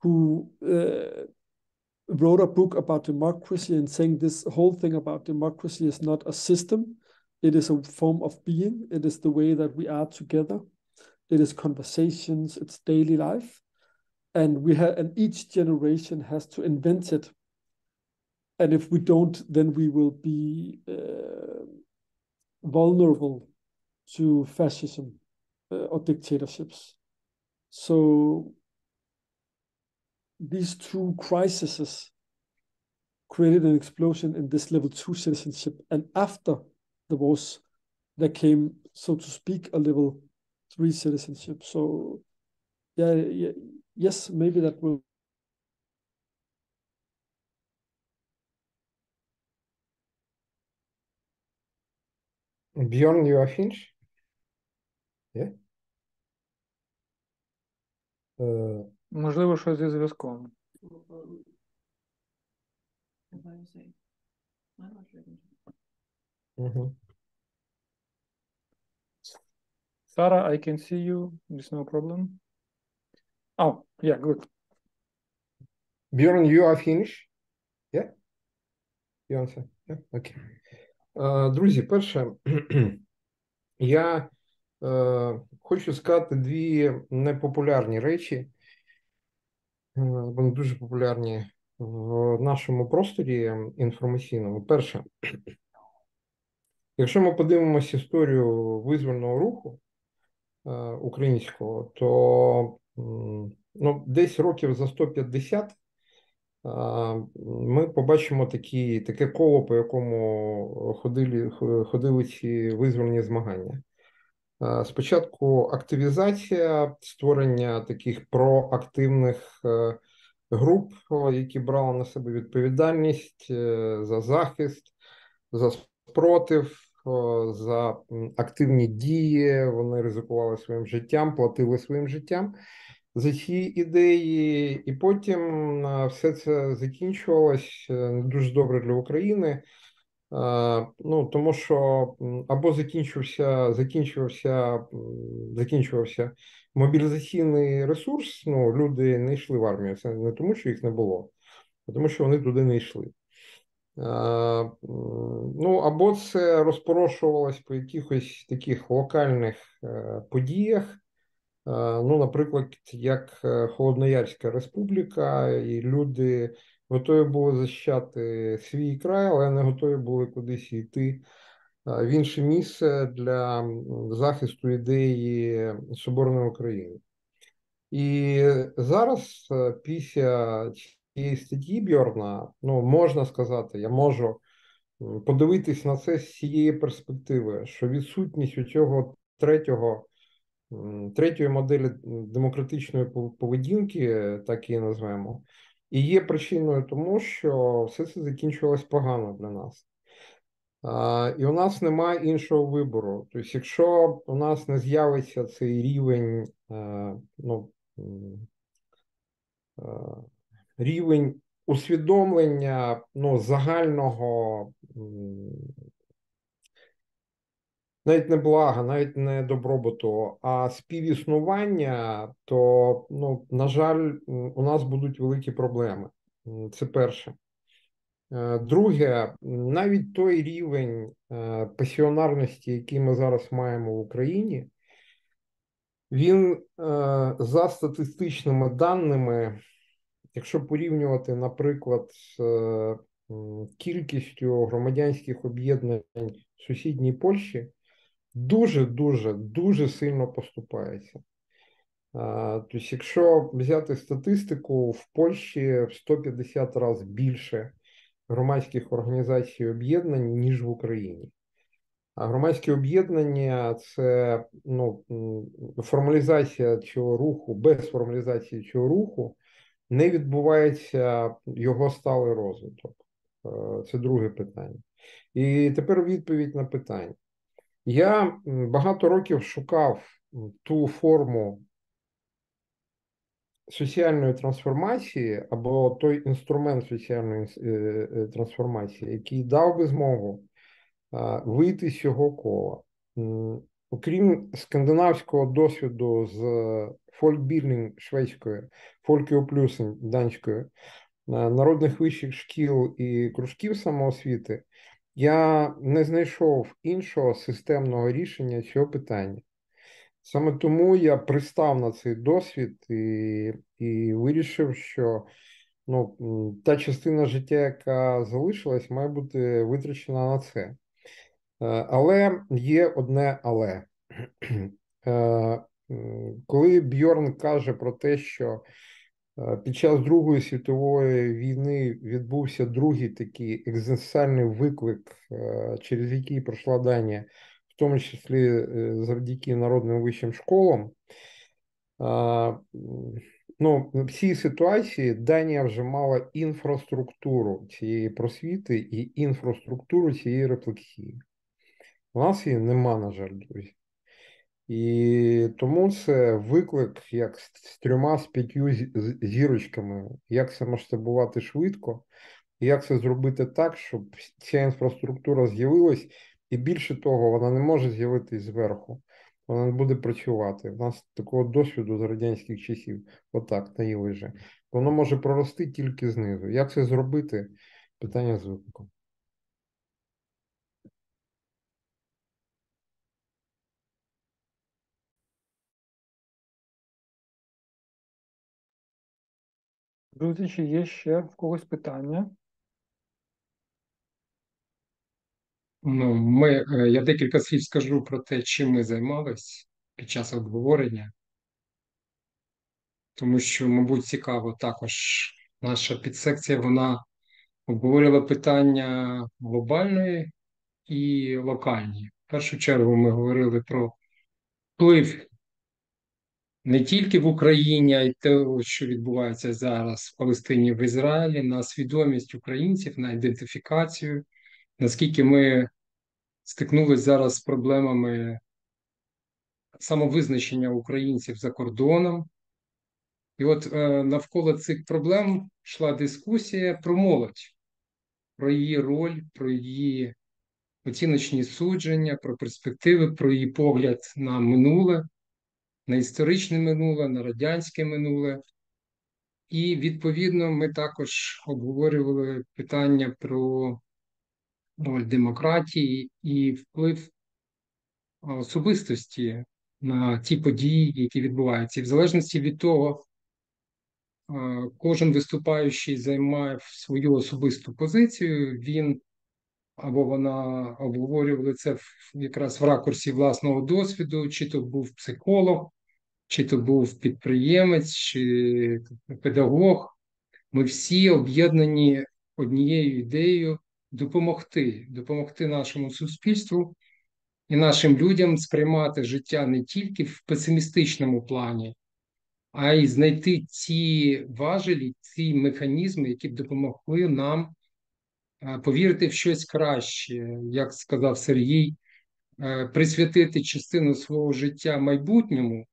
who wrote a book about democracy and saying this whole thing about democracy is not a system. It is a form of being. It is the way that we are together. It is conversations. It's daily life. And each generation has to invent it. And if we don't, then we will be vulnerable to fascism or dictatorships. So these two crises created an explosion in this level 2 citizenship. And after the wars, there came, so to speak, a level 3 citizenship. So yes, maybe that will. Bjørn, you are finished? Yeah? Можливо, щось зі зв'язком. Sarah, I can see you. There's no problem. Oh, yeah, good. Bjørn, you are finished? Yeah? You answer? Yeah? Okay. Друзі, перше, я хочу сказати дві непопулярні речі. Вони дуже популярні в нашому просторі інформаційному. Перше, якщо ми подивимося історію визвольного руху українського, то десь років за 150 ми побачимо таке коло, по якому ходили ці визвольні змагання. Спочатку активізація, створення таких проактивних груп, які брали на себе відповідальність за захист, за спротив, за активні дії, вони ризикували своїм життям, платили своїм життям за ці ідеї, і потім все це закінчувалось не дуже добре для України, тому що або закінчувався мобілізаційний ресурс, люди не йшли в армію, це не тому, що їх не було, а тому, що вони туди не йшли. Або це розпорошувалось по якихось таких локальних подіях, наприклад, як Холодноярська республіка, і люди готові були захищати свій край, але не готові були кудись йти в інше місце для захисту ідеї Соборної України. І зараз, після цієї статті Бьорна, можна сказати, я можу подивитись на це з цієї перспективи, що відсутність у цього третьої моделі демократичної поведінки, так її назвемо, і є причиною тому, що все це закінчувалось погано для нас. І у нас немає іншого вибору. Тобто, якщо у нас не з'явиться цей рівень усвідомлення загального, навіть не блага, навіть не добробуту, а співіснування, то, на жаль, у нас будуть великі проблеми. Це перше. Друге, навіть той рівень пасіонарності, який ми зараз маємо в Україні, він за статистичними даними, якщо порівнювати, наприклад, з кількістю громадянських об'єднань в сусідній Польщі, дуже сильно поступається. Тобто, якщо взяти статистику, в Польщі в 150 разів більше громадських організацій і об'єднань, ніж в Україні. А громадські об'єднання – це формалізація цього руху, без формалізації цього руху не відбувається його сталий розвиток. Це друге питання. І тепер відповідь на питання. Я багато років шукав ту форму соціальної трансформації або той інструмент соціальної трансформації, який дав би змогу вийти з цього кола. Окрім скандинавського досвіду з фолькбільдинг шведською, фолькоплюсинг данською, народних вищих шкіл і кружків самоосвіти, я не знайшов іншого системного рішення цього питання. Саме тому я пристав на цей досвід і вирішив, що та частина життя, яка залишилась, має бути витрачена на це. Але є одне але. Коли Бьорн каже про те, що під час Другої світової війни відбувся другий такий екзистенціальний виклик, через який пройшла Данія, в тому числі завдяки народним вищим школам, в цій ситуації Данія вже мала інфраструктуру цієї просвіти і інфраструктуру цієї рефлексії. У нас її нема, на жаль, друзі. І тому це виклик як з 3 з 5 зірочками, як це масштабувати швидко, і як це зробити так, щоб ця інфраструктура з'явилась, і більше того, вона не може з'явитись зверху, вона не буде працювати. У нас такого досвіду з радянських часів, отак, наїли вже. Воно може прорости тільки знизу. Як це зробити? Питання з викликом. Друзі, чи є ще в когось питання? Я декілька слів скажу про те, чим ми займались під час обговорення, тому що, мабуть, цікаво також наша підсекція, вона обговорювала питання глобальної і локальні. В першу чергу ми говорили про вплив не тільки в Україні, а й те, що відбувається зараз в Палестині, в Ізраїлі, на свідомість українців, на ідентифікацію, наскільки ми стикнулися зараз з проблемами самовизначення українців за кордоном. І от навколо цих проблем йшла дискусія про молодь, про її роль, про її оціночні судження, про перспективи, про її погляд на минуле, на історичне минуле, на радянське минуле. І, відповідно, ми також обговорювали питання про роль демократії і вплив особистості на ті події, які відбуваються. І в залежності від того, кожен виступаючий займає свою особисту позицію, він або вона обговорювали це якраз в ракурсі власного досвіду, чи то був психолог, чи то був підприємець, чи педагог. Ми всі об'єднані однією ідеєю допомогти нашому суспільству і нашим людям сприймати життя не тільки в песимістичному плані, а й знайти ці важелі, ці механізми, які б допомогли нам повірити в щось краще, як сказав Сергій, присвятити частину свого життя майбутньому,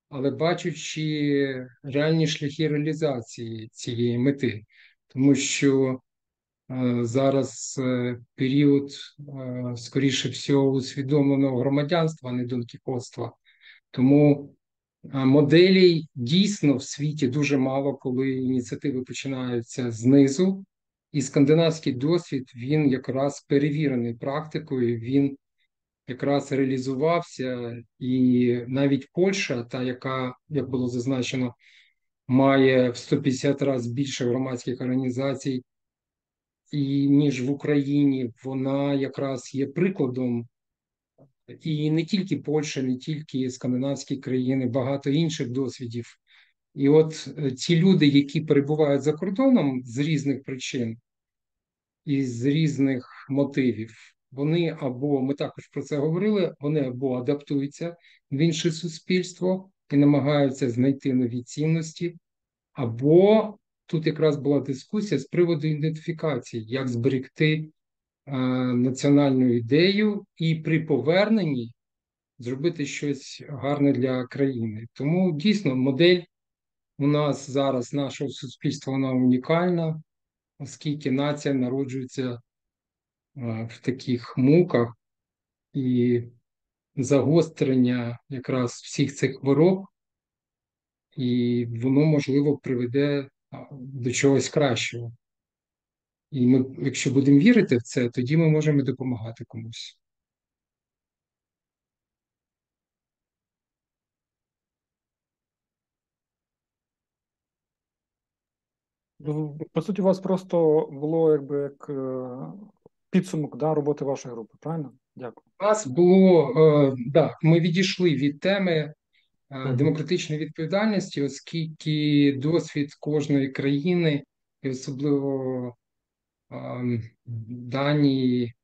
але бачачи реальні шляхи реалізації цієї мети. Тому що зараз період, скоріше всього, усвідомленого громадянства, а не донкіхотства. Тому моделей дійсно в світі дуже мало, коли ініціативи починаються знизу. І скандинавський досвід, він якраз перевірений практикою, він якраз реалізувався. І навіть Польща, та яка, як було зазначено, має в 150 разів більше громадських організацій, ніж в Україні, вона якраз є прикладом. І не тільки Польща, не тільки скандинавські країни, багато інших досвідів. І от ці люди, які перебувають за кордоном з різних причин і з різних мотивів, вони або, ми також про це говорили, вони або адаптуються в інше суспільство і намагаються знайти нові цінності, або тут якраз була дискусія з приводу ідентифікації, як зберегти національну ідею і при поверненні зробити щось гарне для країни. Тому дійсно модель у нас зараз, нашого суспільства, вона унікальна, оскільки нація народжується в таких муках, і загострення якраз всіх цих хвороб, і воно, можливо, приведе до чогось кращого. І ми, якщо будемо вірити в це, тоді ми можемо допомагати комусь. По суті, у вас просто було як підсумок роботи вашої групи, правильно? Дякую. У нас було, ми відійшли від теми демократичної відповідальності, оскільки досвід кожної країни, і особливо Данії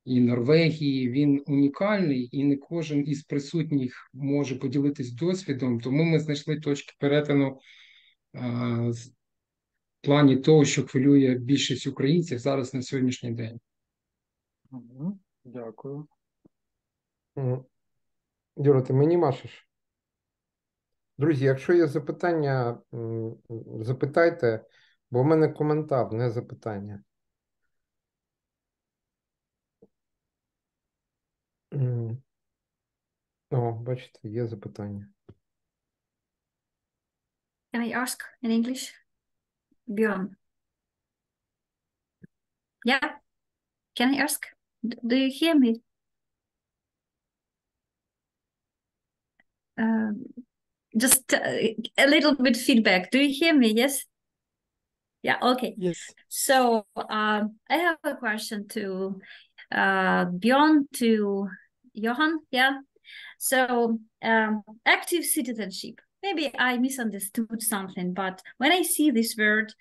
і Норвегії, він унікальний, і не кожен із присутніх може поділитись досвідом, тому ми знайшли точки перетину в плані того, що хвилює більшість українців зараз на сьогоднішній день. Дякую. Юра, ти мені машеш? Друзі, якщо є запитання, запитайте, бо в мене коментар, не запитання. О, бачите, є запитання. Can I ask in English? Bjørn. Yeah? Can I ask? Do you hear me? Just a little bit feedback. Do you hear me? Yes? Yeah, okay. Yes. So I have a question to Bjørn, to Johan. Yeah. So active citizenship. Maybe I misunderstood something, but when I see this word,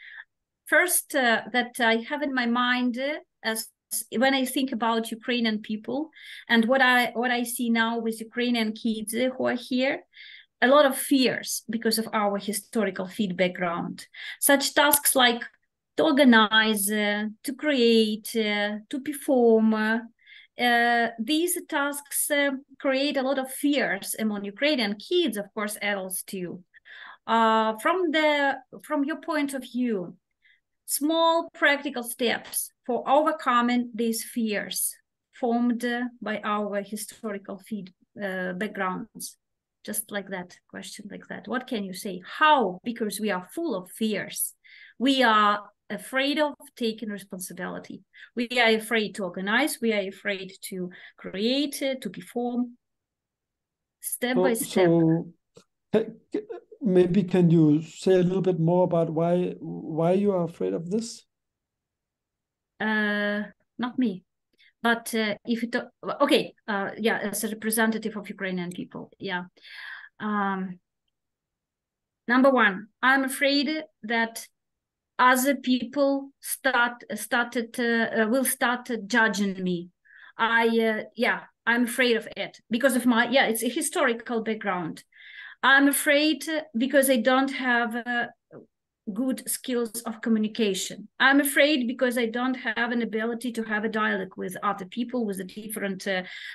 first that I have in my mind as when I think about Ukrainian people and what I see now with Ukrainian kids who are here, a lot of fears because of our historical feed background. Such tasks like to organize, to create, to perform. These tasks create a lot of fears among Ukrainian kids, of course, adults too. From your point of view, small practical steps for overcoming these fears formed by our historical feed backgrounds. Just like that, question like that. What can you say? How? Because we are full of fears. We are afraid of taking responsibility. We are afraid to organize. We are afraid to create, to perform. Step by step. So maybe can you say a little bit more about why you are afraid of this? Not me, but if it okay, yeah, as a representative of Ukrainian people, yeah. Number one, I'm afraid that other people will start judging me. I'm afraid of it because of my it's a historical background. I'm afraid because I don't have good skills of communication. I'm afraid because I don't have an ability to have a dialogue with other people with a different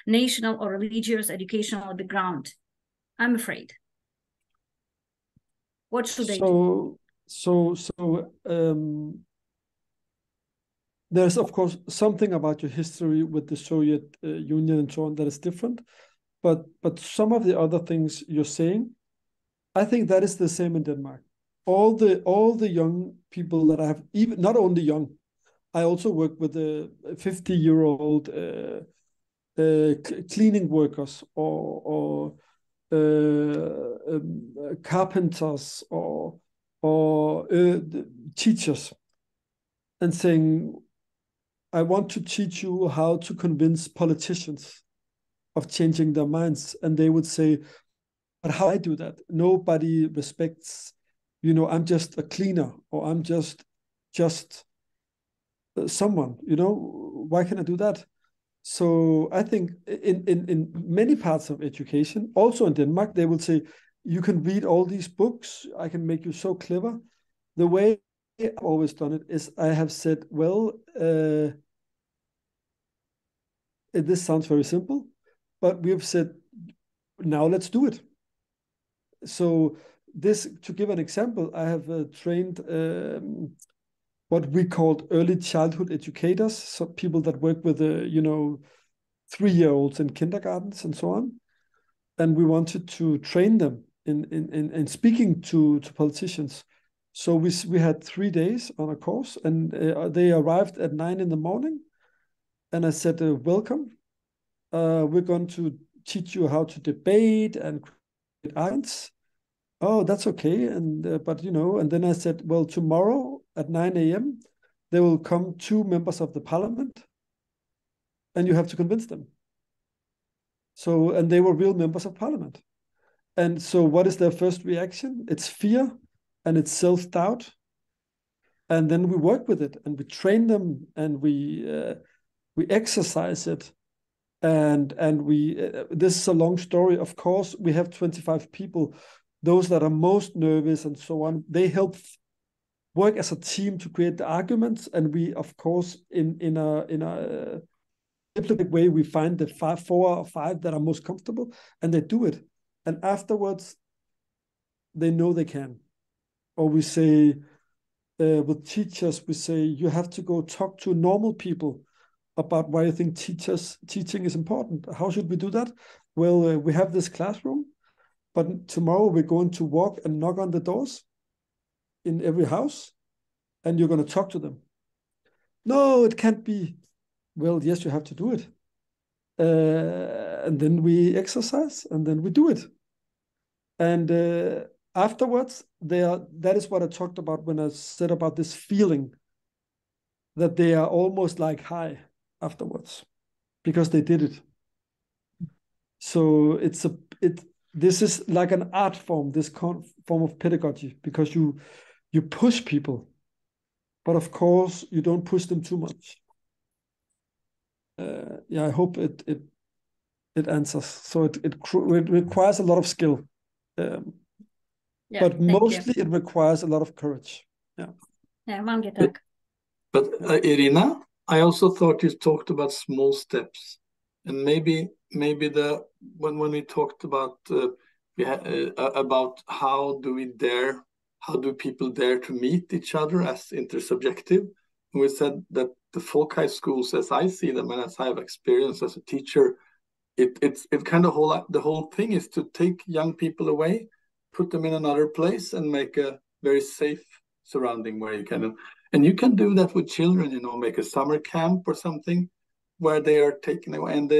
national or religious educational background. I'm afraid. What should I do? There's of course something about your history with the Soviet Union and so on that is different, but some of the other things you're saying, I think that is the same in Denmark. All the young people that I have, even not only young, I also work with 50-year-old cleaning workers or carpenters or teachers, and saying, I want to teach you how to convince politicians of changing their minds. And they would say, but how do I do that? Nobody respects, I'm just a cleaner, or I'm just someone, why can I do that? So I think in many parts of education, also in Denmark, they will say, you can read all these books, I can make you so clever. The way I've always done it is I have said, well, this sounds very simple, but we've said, now let's do it. So this, to give an example, I have trained what we called early childhood educators, so people that work with 3-year-olds in kindergartens and so on. And we wanted to train them in speaking to politicians. So we had 3 days on a course, and they arrived at 9 in the morning. And I said, welcome. We're going to teach you how to debate and create arguments. Oh, that's okay. And and then I said, well, tomorrow at 9 a.m., there will come 2 members of the parliament, and you have to convince them. So, and they were real members of parliament. And so what is their first reaction? It's fear and it's self-doubt. And then we work with it and we train them and we exercise it. And this is a long story. Of course, we have 25 people, those that are most nervous and so on, they help work as a team to create the arguments. And we, of course, in a diplomatic way, we find the 4 or 5 that are most comfortable, and they do it. And afterwards, they know they can. Or we say, with teachers, we say, you have to go talk to normal people about why you think teaching is important. How should we do that? Well, we have this classroom, but tomorrow we're going to walk and knock on the doors in every house, and you're going to talk to them. No, it can't be. Well, yes, you have to do it. And then we exercise, and then we do it. And afterwards, that is what I talked about when I said about this feeling that they are almost like high afterwards because they did it. So this is like an art form, this form of pedagogy, because you push people but of course you don't push them too much. Yeah, I hope it answers. So it requires a lot of skill, but mostly it requires a lot of courage. Yeah. Mange tack. But Irina, I also thought you talked about small steps, and maybe when we talked about how do people dare to meet each other as intersubjective, we said that the folk high schools, as I see them and as I have experienced as a teacher, it's kind of the whole thing is to take young people away, put them in another place, and make a very safe surrounding where you can. And you can do that with children, you know, make a summer camp or something where they are taken away. And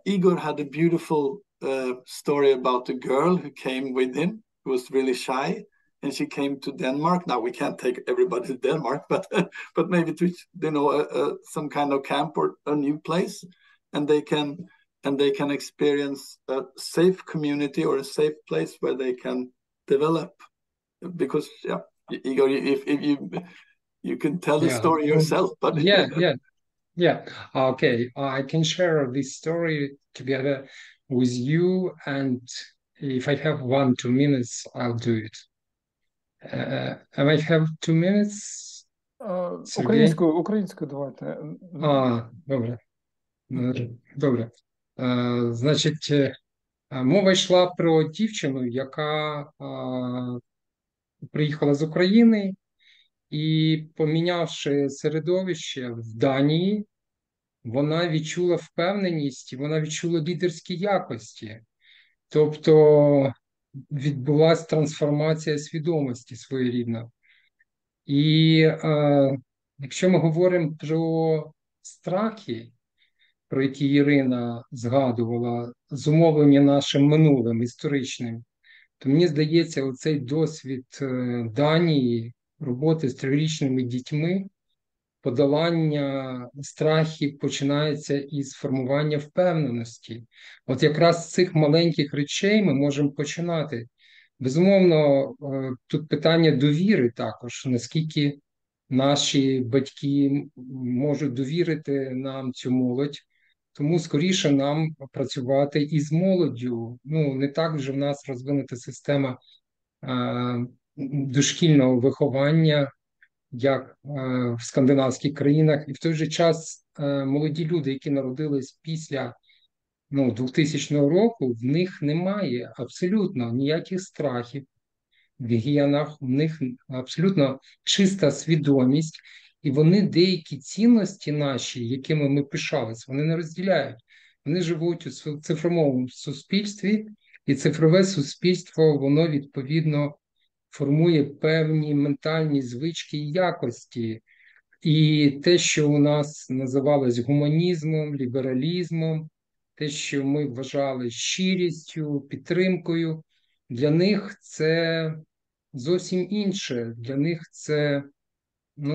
Igor had a beautiful story about a girl who came with him, who was really shy, and she came to Denmark. Now we can't take everybody to Denmark, but maybe to, you know, some kind of camp or a new place, and they can experience a safe community or a safe place where they can develop. Because Igor, if you can tell the story yourself, but Okay, I can share this story together with you, and if I have 1-2 minutes, I'll do it. I might have 2 minutes. Українською давайте. Добре. Значить, мова йшла про дівчину, яка приїхала з України і, помінявши середовище в Данії, вона відчула впевненість, і вона відчула лідерські якості. Тобто відбулася трансформація свідомості своєрідна. І якщо ми говоримо про страхи, про які Ірина згадувала, зумовлені нашим минулим історичним, то мені здається, оцей досвід Данії, роботи з 3-річними дітьми, подолання страхів починається із формування впевненості. От якраз з цих маленьких речей ми можемо починати. Безумовно, тут питання довіри також, наскільки наші батьки можуть довірити нам цю молодь. Тому скоріше нам працювати із молоддю. Ну, не так вже в нас розвинута система дошкільного виховання, як в скандинавських країнах. І в той же час молоді люди, які народились після 2000 року, в них немає абсолютно ніяких страхів в генах, в них абсолютно чиста свідомість. І вони деякі цінності наші, якими ми пишались, вони не розділяють. Вони живуть у цифровому суспільстві, і цифрове суспільство, воно відповідно формує певні ментальні звички і якості. І те, що у нас називалось гуманізмом, лібералізмом, те, що ми вважали щирістю, підтримкою, для них це зовсім інше. Для них це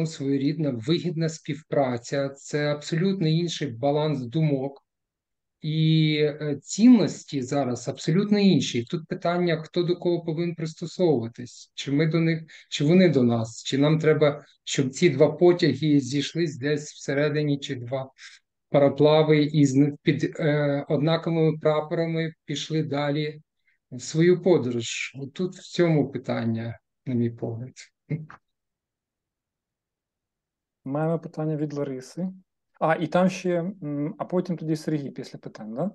своєрідна вигідна співпраця, це абсолютно інший баланс думок. І цінності зараз абсолютно інші. Тут питання, хто до кого повинен пристосовуватись. Чи ми до них, чи вони до нас. Чи нам треба, щоб ці 2 потяги зійшлись десь всередині, чи 2 пароплави і під однаковими прапорами пішли далі в свою подорож. Тут в цьому питання, на мій погляд. Маємо питання від Лариси. І там ще, а потім тоді Сергій після питань, так?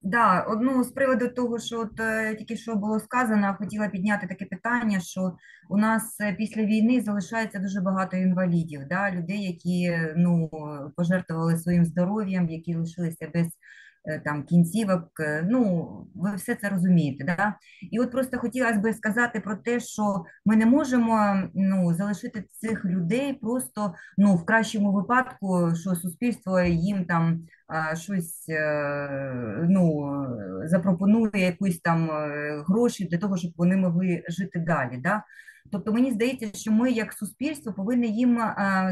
Да, з приводу того, що тільки що було сказано, хотіла підняти таке питання, що у нас після війни залишається дуже багато інвалідів, да? Людей, які пожертвували своїм здоров'ям, які лишилися без кінцівок, ви все це розумієте, да? І от просто хотілося б сказати про те, що ми не можемо залишити цих людей просто, в кращому випадку, що суспільство їм щось, запропонує якісь гроші для того, щоб вони могли жити далі, да? Тобто мені здається, що ми як суспільство повинні їм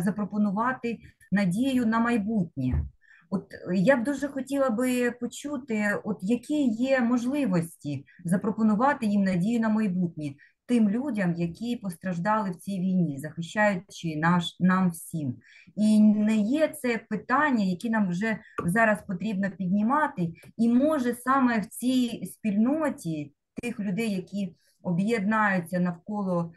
запропонувати надію на майбутнє. От я б дуже хотіла би почути, які є можливості запропонувати їм надію на майбутнє. тим людям, які постраждали в цій війні, захищаючи нам всім. І не є це питання, які нам вже зараз потрібно піднімати, і може саме в цій спільноті тих людей, які об'єднаються навколо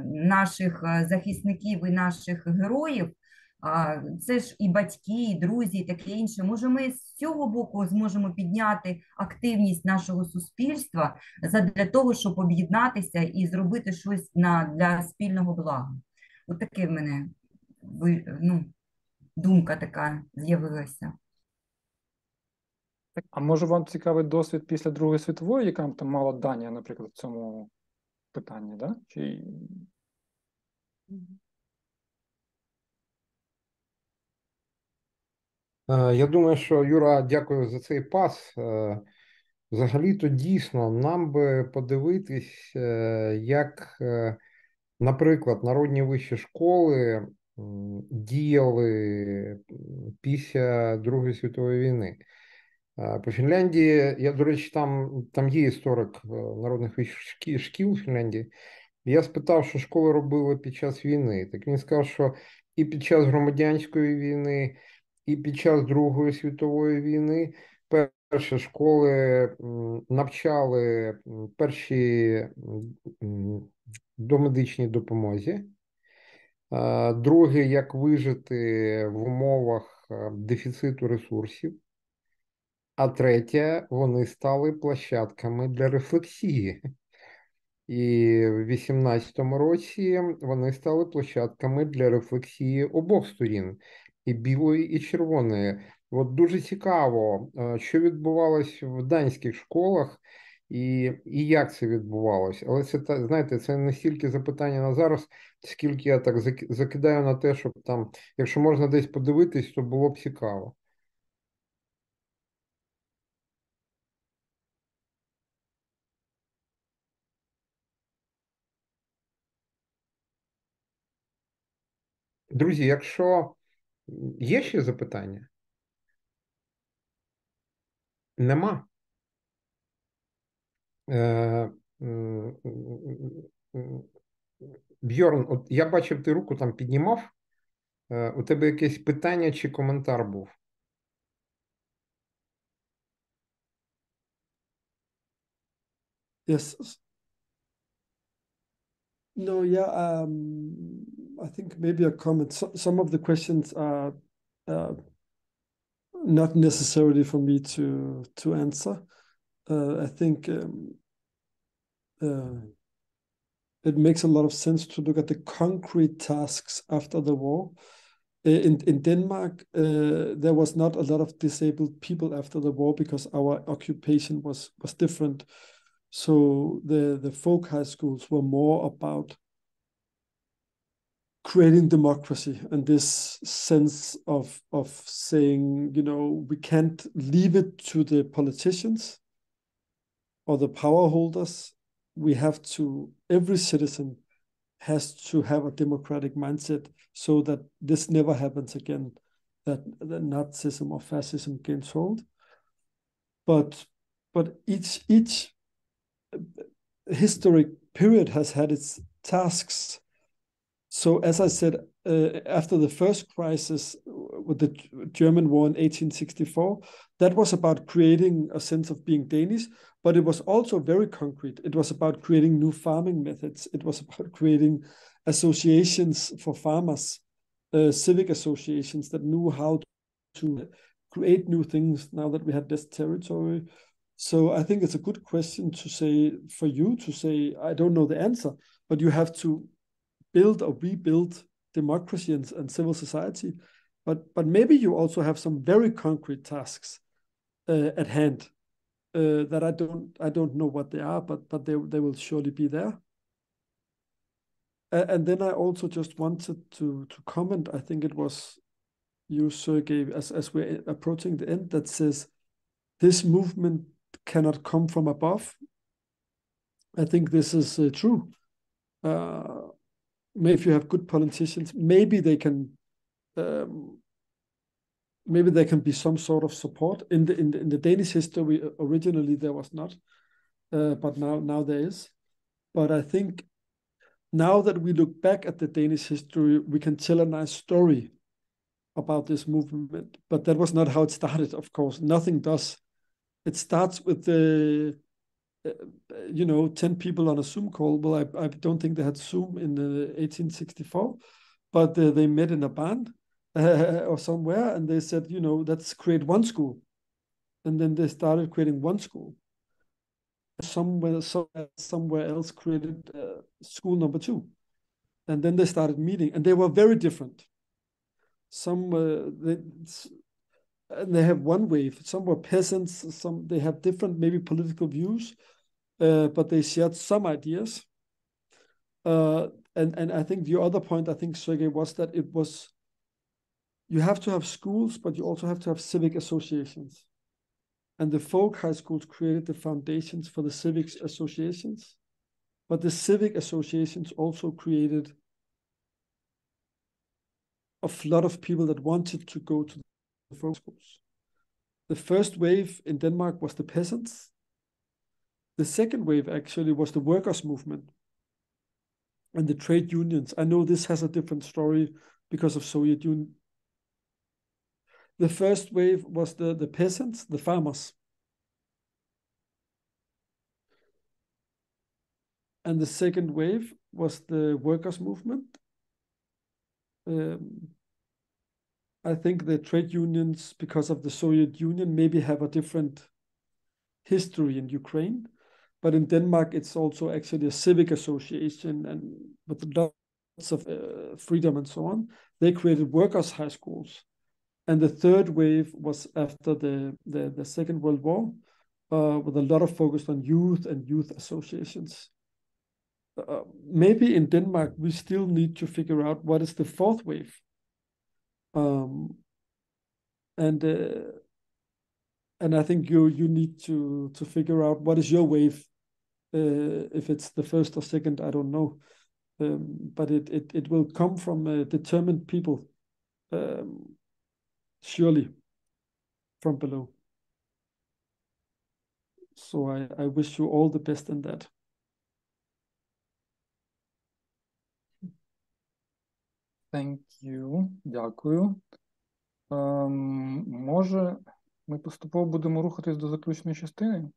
наших захисників і наших героїв, це ж і батьки, і друзі, і таке інше. Може, ми з цього боку зможемо підняти активність нашого суспільства для того, щоб об'єднатися і зробити щось для спільного блага. От таке в мене думка така з'явилася. А може вам цікавий досвід після Другої світової, яка там мала Данія, наприклад, в цьому питанні, да? Чи... Я думаю, що, Юра, дякую за цей пас. Взагалі-то дійсно нам би подивитись, як, наприклад, народні вищі школи діяли після Другої світової війни. По Фінляндії, я, до речі, там є історик народних вищих шкіл у Фінляндії. Я спитав, що школи робили під час війни. Так він сказав, що і під час громадянської війни, і під час Другої світової війни перші школи навчали перші домедичній допомозі, друге, як вижити в умовах дефіциту ресурсів, а третє, вони стали площадками для рефлексії. І в 18-му році вони стали площадками для рефлексії обох сторін, і білої, і червоної. От дуже цікаво, що відбувалось в данських школах і як це відбувалось. Але це, знаєте, це не стільки запитання на зараз, скільки я так закидаю на те, щоб там, якщо можна десь подивитись, то було б цікаво. Друзі, якщо є ще запитання? Нема. Бьорн, от я бачив, ти руку там піднімав. У тебе якесь питання чи коментар був? Yes. No, yeah, I think maybe a comment. Some of the questions are not necessarily for me to answer. I think it makes a lot of sense to look at the concrete tasks after the war. In Denmark, there was not a lot of disabled people after the war because our occupation was different. So the folk high schools were more about creating democracy and this sense of saying, you know, we can't leave it to the politicians or the power holders. We have to, every citizen has to have a democratic mindset so that this never happens again, that Nazism or fascism gains hold. But each historic period has had its tasks. So as I said, after the first crisis with the German war in 1864, that was about creating a sense of being Danish, but it was also very concrete. It was about creating new farming methods. It was about creating associations for farmers, civic associations that knew how to create new things now that we had this territory. So I think it's a good question to say, for you to say, I don't know the answer, but you have to build or rebuild democracy and civil society. But maybe you also have some very concrete tasks at hand that I don't know what they are, but they will surely be there. And then I also just wanted to comment, I think it was you, Sergey, as we're approaching the end, that says this movement cannot come from above. I think this is true. Maybe if you have good politicians, maybe they can maybe there can be some sort of support. In the Danish history, originally there was not, but now there is. But I think now that we look back at the Danish history, we can tell a nice story about this movement. But that was not how it started, of course. Nothing does. It starts with the 10 people on a Zoom call. Well, I don't think they had Zoom in 1864, but they met in a barn or somewhere, and they said, let's create one school. And then they started creating one school. Somewhere else created school number 2. And then they started meeting, and they were very different. They have one wave. Some were peasants, some they have different maybe political views, but they shared some ideas. And I think the other point, I think, Sergey, was that you have to have schools, but you also have to have civic associations. And the folk high schools created the foundations for the civic associations, but the civic associations also created a lot of people that wanted to go to the folk schools. The first wave in Denmark was the peasants. The second wave actually was the workers' movement and the trade unions. I know this has a different story because of Soviet Union. The first wave was the peasants, the farmers. And the second wave was the workers' movement. I think the trade unions, because of the Soviet Union, maybe have a different history in Ukraine. But in Denmark, it's also actually a civic association, and with lots of freedom and so on. They created workers' high schools. And the third wave was after the Second World War, with a lot of focus on youth and youth associations. Maybe in Denmark, we still need to figure out what is the fourth wave. And I think you need to figure out what is your wave. If it's the first or second, I don't know. But it will come from determined people, surely, from below. So I wish you all the best in that. Thank you. Дякую. Може, ми поступово будемо рухатись до заключної частини?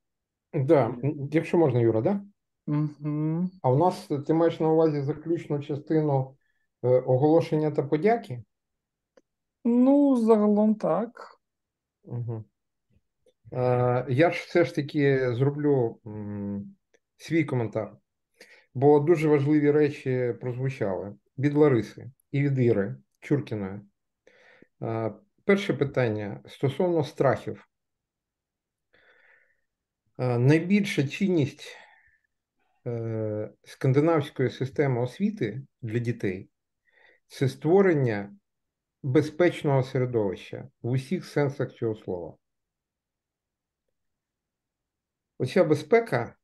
Да, якщо можна, Юра, да? Угу. А у нас, ти маєш на увазі заключну частину оголошення та подяки? Ну, загалом так. Угу. Я ж все ж таки зроблю свій коментар, бо дуже важливі речі прозвучали від Лариси і від Іри Чуркіної. Перше питання стосовно страхів. Найбільша цінність скандинавської системи освіти для дітей – це створення безпечного середовища в усіх сенсах цього слова. Оця безпека,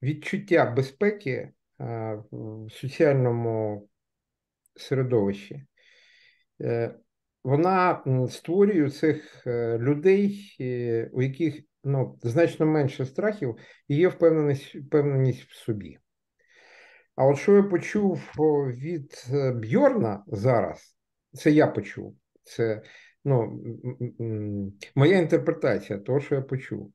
відчуття безпеки в соціальному середовищі, вона створює цих людей, у яких значно менше страхів і є впевненість в собі. А от що я почув від Бьорна зараз, це я почув, це моя інтерпретація того, що я почув,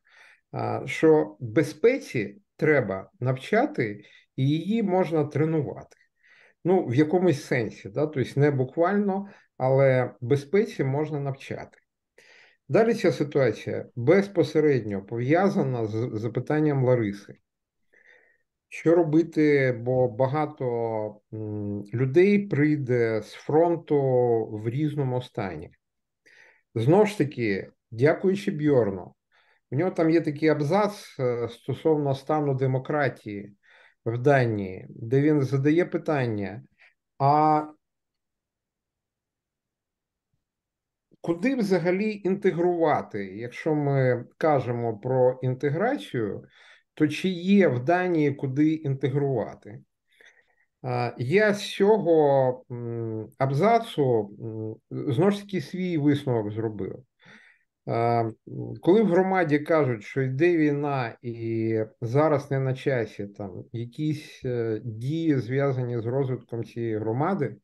що безпеці треба навчати і її можна тренувати. В якомусь сенсі, да? Тобто не буквально, але безпеці можна навчати. Далі ця ситуація безпосередньо пов'язана з запитанням Лариси. Що робити, бо багато людей прийде з фронту в різному стані. Знову ж таки, дякуючи Бьорну, у нього там є такий абзац стосовно стану демократії в Данії, де він задає питання, а куди взагалі інтегрувати? Якщо ми кажемо про інтеграцію, то чи є в Данії куди інтегрувати? Я з цього абзацу знову ж таки свій висновок зробив. Коли в громаді кажуть, що йде війна і зараз не на часі там якісь дії, зв'язані з розвитком цієї громади,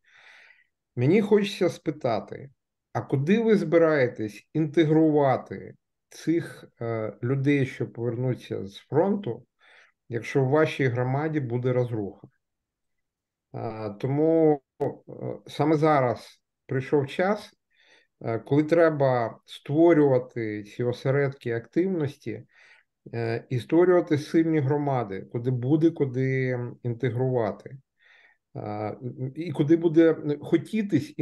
мені хочеться спитати, а куди ви збираєтесь інтегрувати цих людей, що повернуться з фронту, якщо в вашій громаді буде розруха? Тому саме зараз прийшов час, коли треба створювати ці осередки активності і створювати сильні громади, куди інтегрувати. І куди буде хотітись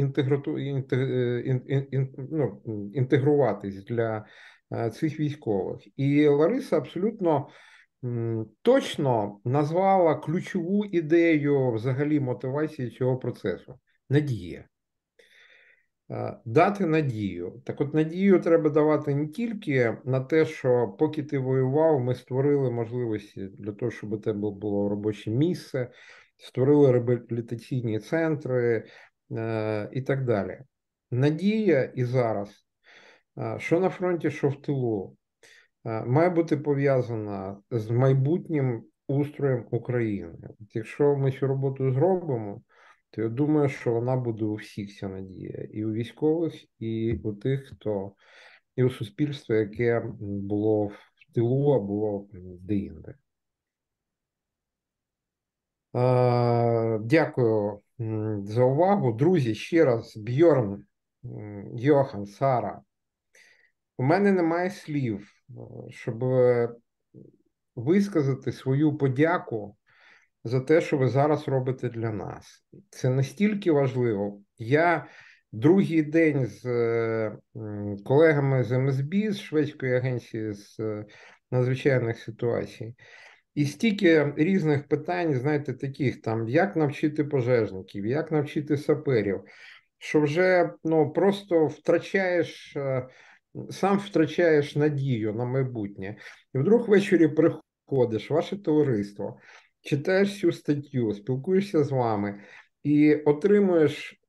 інтегруватись для цих військових. І Лариса абсолютно точно назвала ключову ідею взагалі мотивації цього процесу – надія. Дати надію. Так от надію треба давати не тільки на те, що поки ти воював, ми створили можливості для того, щоб у тебе було робоче місце, створили реабілітаційні центри і так далі. Надія і зараз, що на фронті, що в тилу, має бути пов'язана з майбутнім устроєм України. Якщо ми цю роботу зробимо, то я думаю, що вона буде у всіх, ця надія. І у військових, і у тих, хто, і у суспільстві, яке було в тилу, а було де-інде. Дякую за увагу. Друзі, ще раз, Бьорн, Йохан, Сара, у мене немає слів, щоб висказати свою подяку за те, що ви зараз робите для нас. Це настільки важливо. Я другий день з колегами з МСБ, з Шведської агенції з надзвичайних ситуацій, і стільки різних питань, знаєте, таких там, як навчити пожежників, як навчити саперів, що вже просто сам втрачаєш надію на майбутнє. І вдруг ввечері приходиш, ваше товариство, читаєш цю статтю, спілкуєшся з вами і отримуєш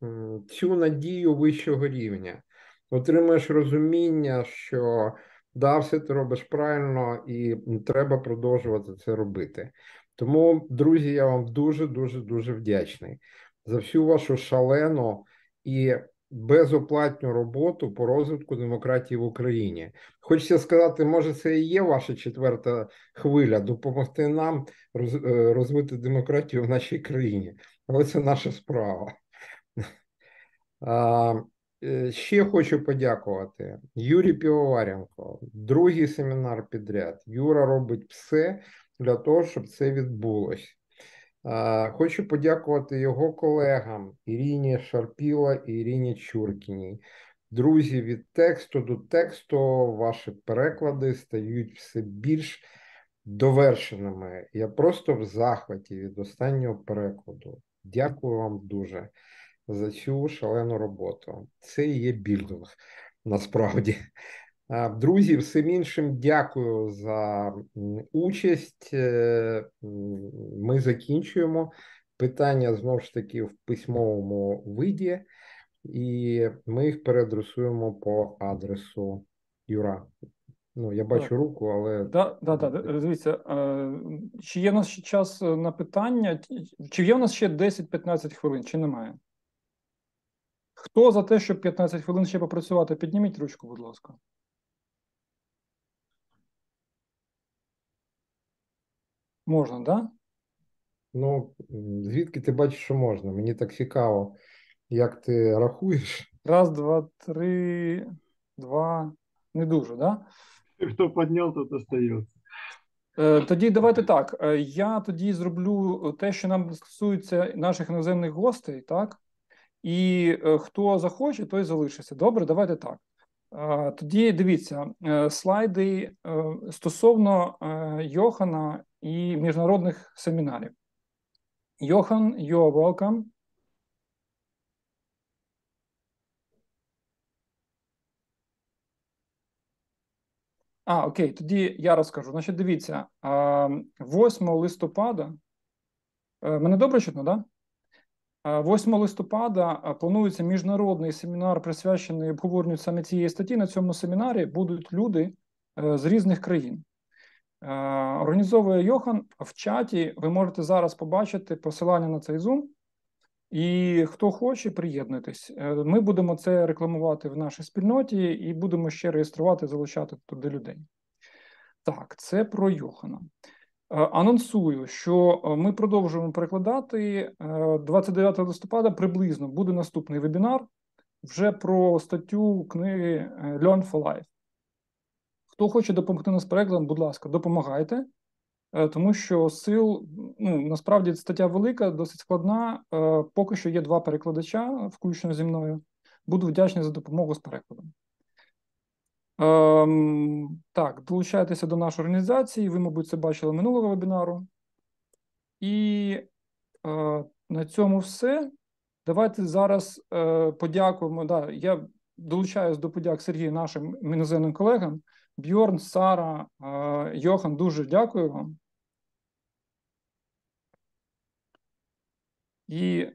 цю надію вищого рівня. Отримуєш розуміння, що да, все ти робиш правильно і треба продовжувати це робити. Тому, друзі, я вам дуже вдячний за всю вашу шалену і безоплатну роботу по розвитку демократії в Україні. Хочеться сказати, може це і є ваша четверта хвиля, допомогти нам розвити демократію в нашій країні. Але це наша справа. Ще хочу подякувати Юрію Півоваренко, другий семінар підряд. Юра робить все для того, щоб це відбулось. Хочу подякувати його колегам Ірині Шарпіла і Ірині Чуркіній. Друзі, від тексту до тексту ваші переклади стають все більш довершеними. Я просто в захваті від останнього перекладу. Дякую вам дуже за цю шалену роботу. Це і є білдинг, насправді. Друзі, всім іншим дякую за участь. Ми закінчуємо. Питання, знову ж таки, в письмовому виді, і ми їх переадресуємо по адресу Юра. Я бачу руку, але... Дивіться, чи є в нас ще час на питання? Чи є в нас ще 10-15 хвилин, чи немає? Хто за те, щоб 15 хвилин ще попрацювати? Підніміть ручку, будь ласка. Можна, так? Да? Звідки ти бачиш, що можна? Мені так цікаво, як ти рахуєш. 1, 2, 3, 2. Не дуже, да? Хто підняв, тот остається. Тоді давайте так. Я тоді зроблю те, що нам стосується наших іноземних гостей, так? І хто захоче, той залишиться. Добре, давайте так. Тоді дивіться, слайди стосовно Йохана і міжнародних семінарів. Йохан, you are welcome. Окей, тоді я розкажу. Значить, дивіться, 8 листопада, мене добре чутно, так? Да? 8 листопада планується міжнародний семінар, присвячений обговоренню саме цієї статті. На цьому семінарі будуть люди з різних країн. Організовує Йохан. В чаті ви можете зараз побачити посилання на цей Zoom. І хто хоче, приєднуйтесь. Ми будемо це рекламувати в нашій спільноті і будемо ще реєструвати, залучати туди людей. Так, це про Йохана. Анонсую, що ми продовжуємо перекладати. 29 листопада приблизно буде наступний вебінар вже про статтю книги Learn for Life. Хто хоче допомогти нас з перекладом, будь ласка, допомагайте, тому що сил, насправді стаття велика, досить складна, поки що є 2 перекладача, включно зі мною. Буду вдячний за допомогу з перекладом. Так, долучайтеся до нашої організації, ви, мабуть, це бачили минулого вебінару. І на цьому все. Давайте зараз подякуємо. Да, я долучаюсь до подяк Сергію, нашим іноземним колегам. Бьорн, Сара, Йохан, дуже дякую вам. І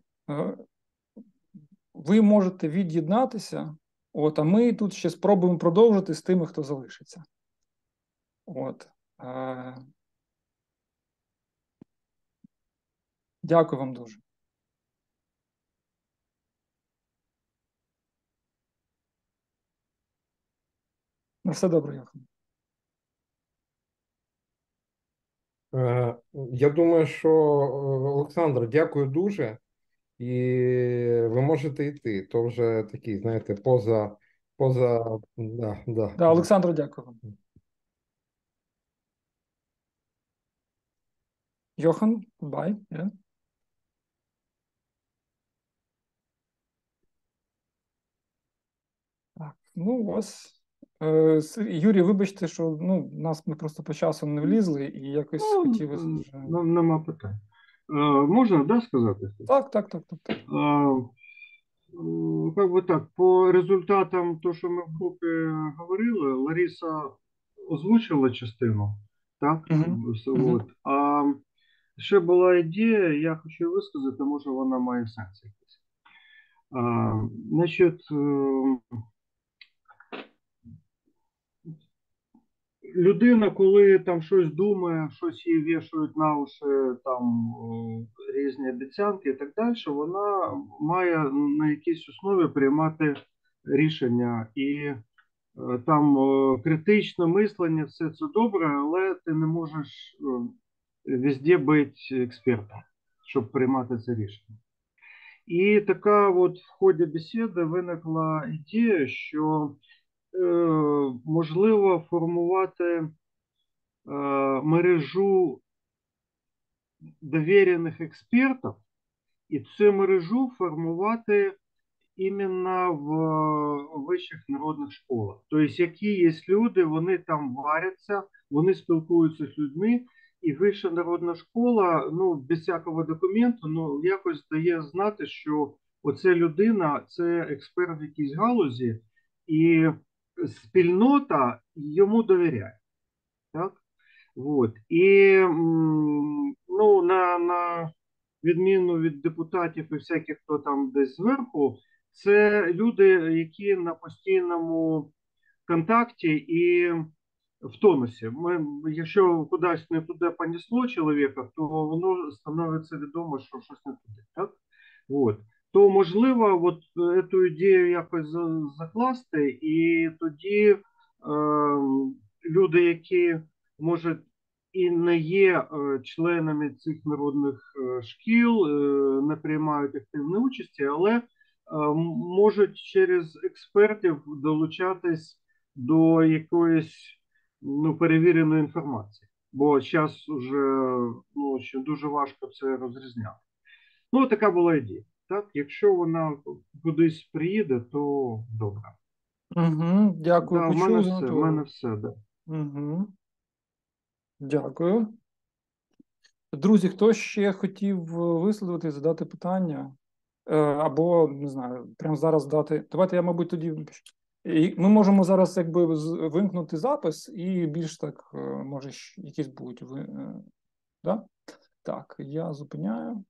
ви можете від'єднатися, а ми тут ще спробуємо продовжити з тими, хто залишиться. Дякую вам дуже. На все добре, Йохан. Я думаю, що, Олександр, дякую дуже. І ви можете йти. То вже такий, знаєте, поза... Да, Олександр, дякую вам. Йохан, bye. Yeah. Так, ось. Юрій, вибачте, що ми просто по часу не влізли і якось хотілося вже... Нема питань. Можна, да, сказати? Так. Как бы так, по результатам того, що ми в групі говорили, Лариса озвучила частину, так? От. А ще була ідея, я хочу висказати, може вона має сенс якийсь. Значить, людина, коли там щось думає, щось їй вішають на уші, там різні обіцянки і так далі, вона має на якійсь основі приймати рішення. І там критичне мислення, все це добре, але ти не можеш везде бути експертом, щоб приймати це рішення. І така от в ході бесіди виникла ідея, що можливо формувати мережу довірених експертів і цю мережу формувати іменно в вищих народних школах. Тобто, які є люди, вони там варяться, вони спілкуються з людьми, і вища народна школа, без всякого документу, якось дає знати, що оця людина – це експерт в якійсь галузі, і спільнота йому довіряє. Так? Вот. І на відміну від депутатів і всяких, хто там десь зверху, це люди, які на постійному контакті і в тонусі. Якщо кудись не туди понесло чоловіка, то воно становиться відомо, що щось не туди. Так? Вот. То можливо от цю ідею якось закласти, і тоді люди, які, може, і не є членами цих народних шкіл, не приймають активної участі, але можуть через експертів долучатись до якоїсь перевіреної інформації. Бо зараз вже дуже важко це розрізняти. Така була ідея. Так? Якщо вона кудись приїде, то добре. Дякую. Да, в мене все, да. Дякую. Друзі, хто ще хотів висловити, задати питання? Або, не знаю, прямо зараз дати. Давайте я, мабуть, тоді... Ми можемо зараз вимкнути запис і більш так, може, якісь будуть. Да? Так, я зупиняю.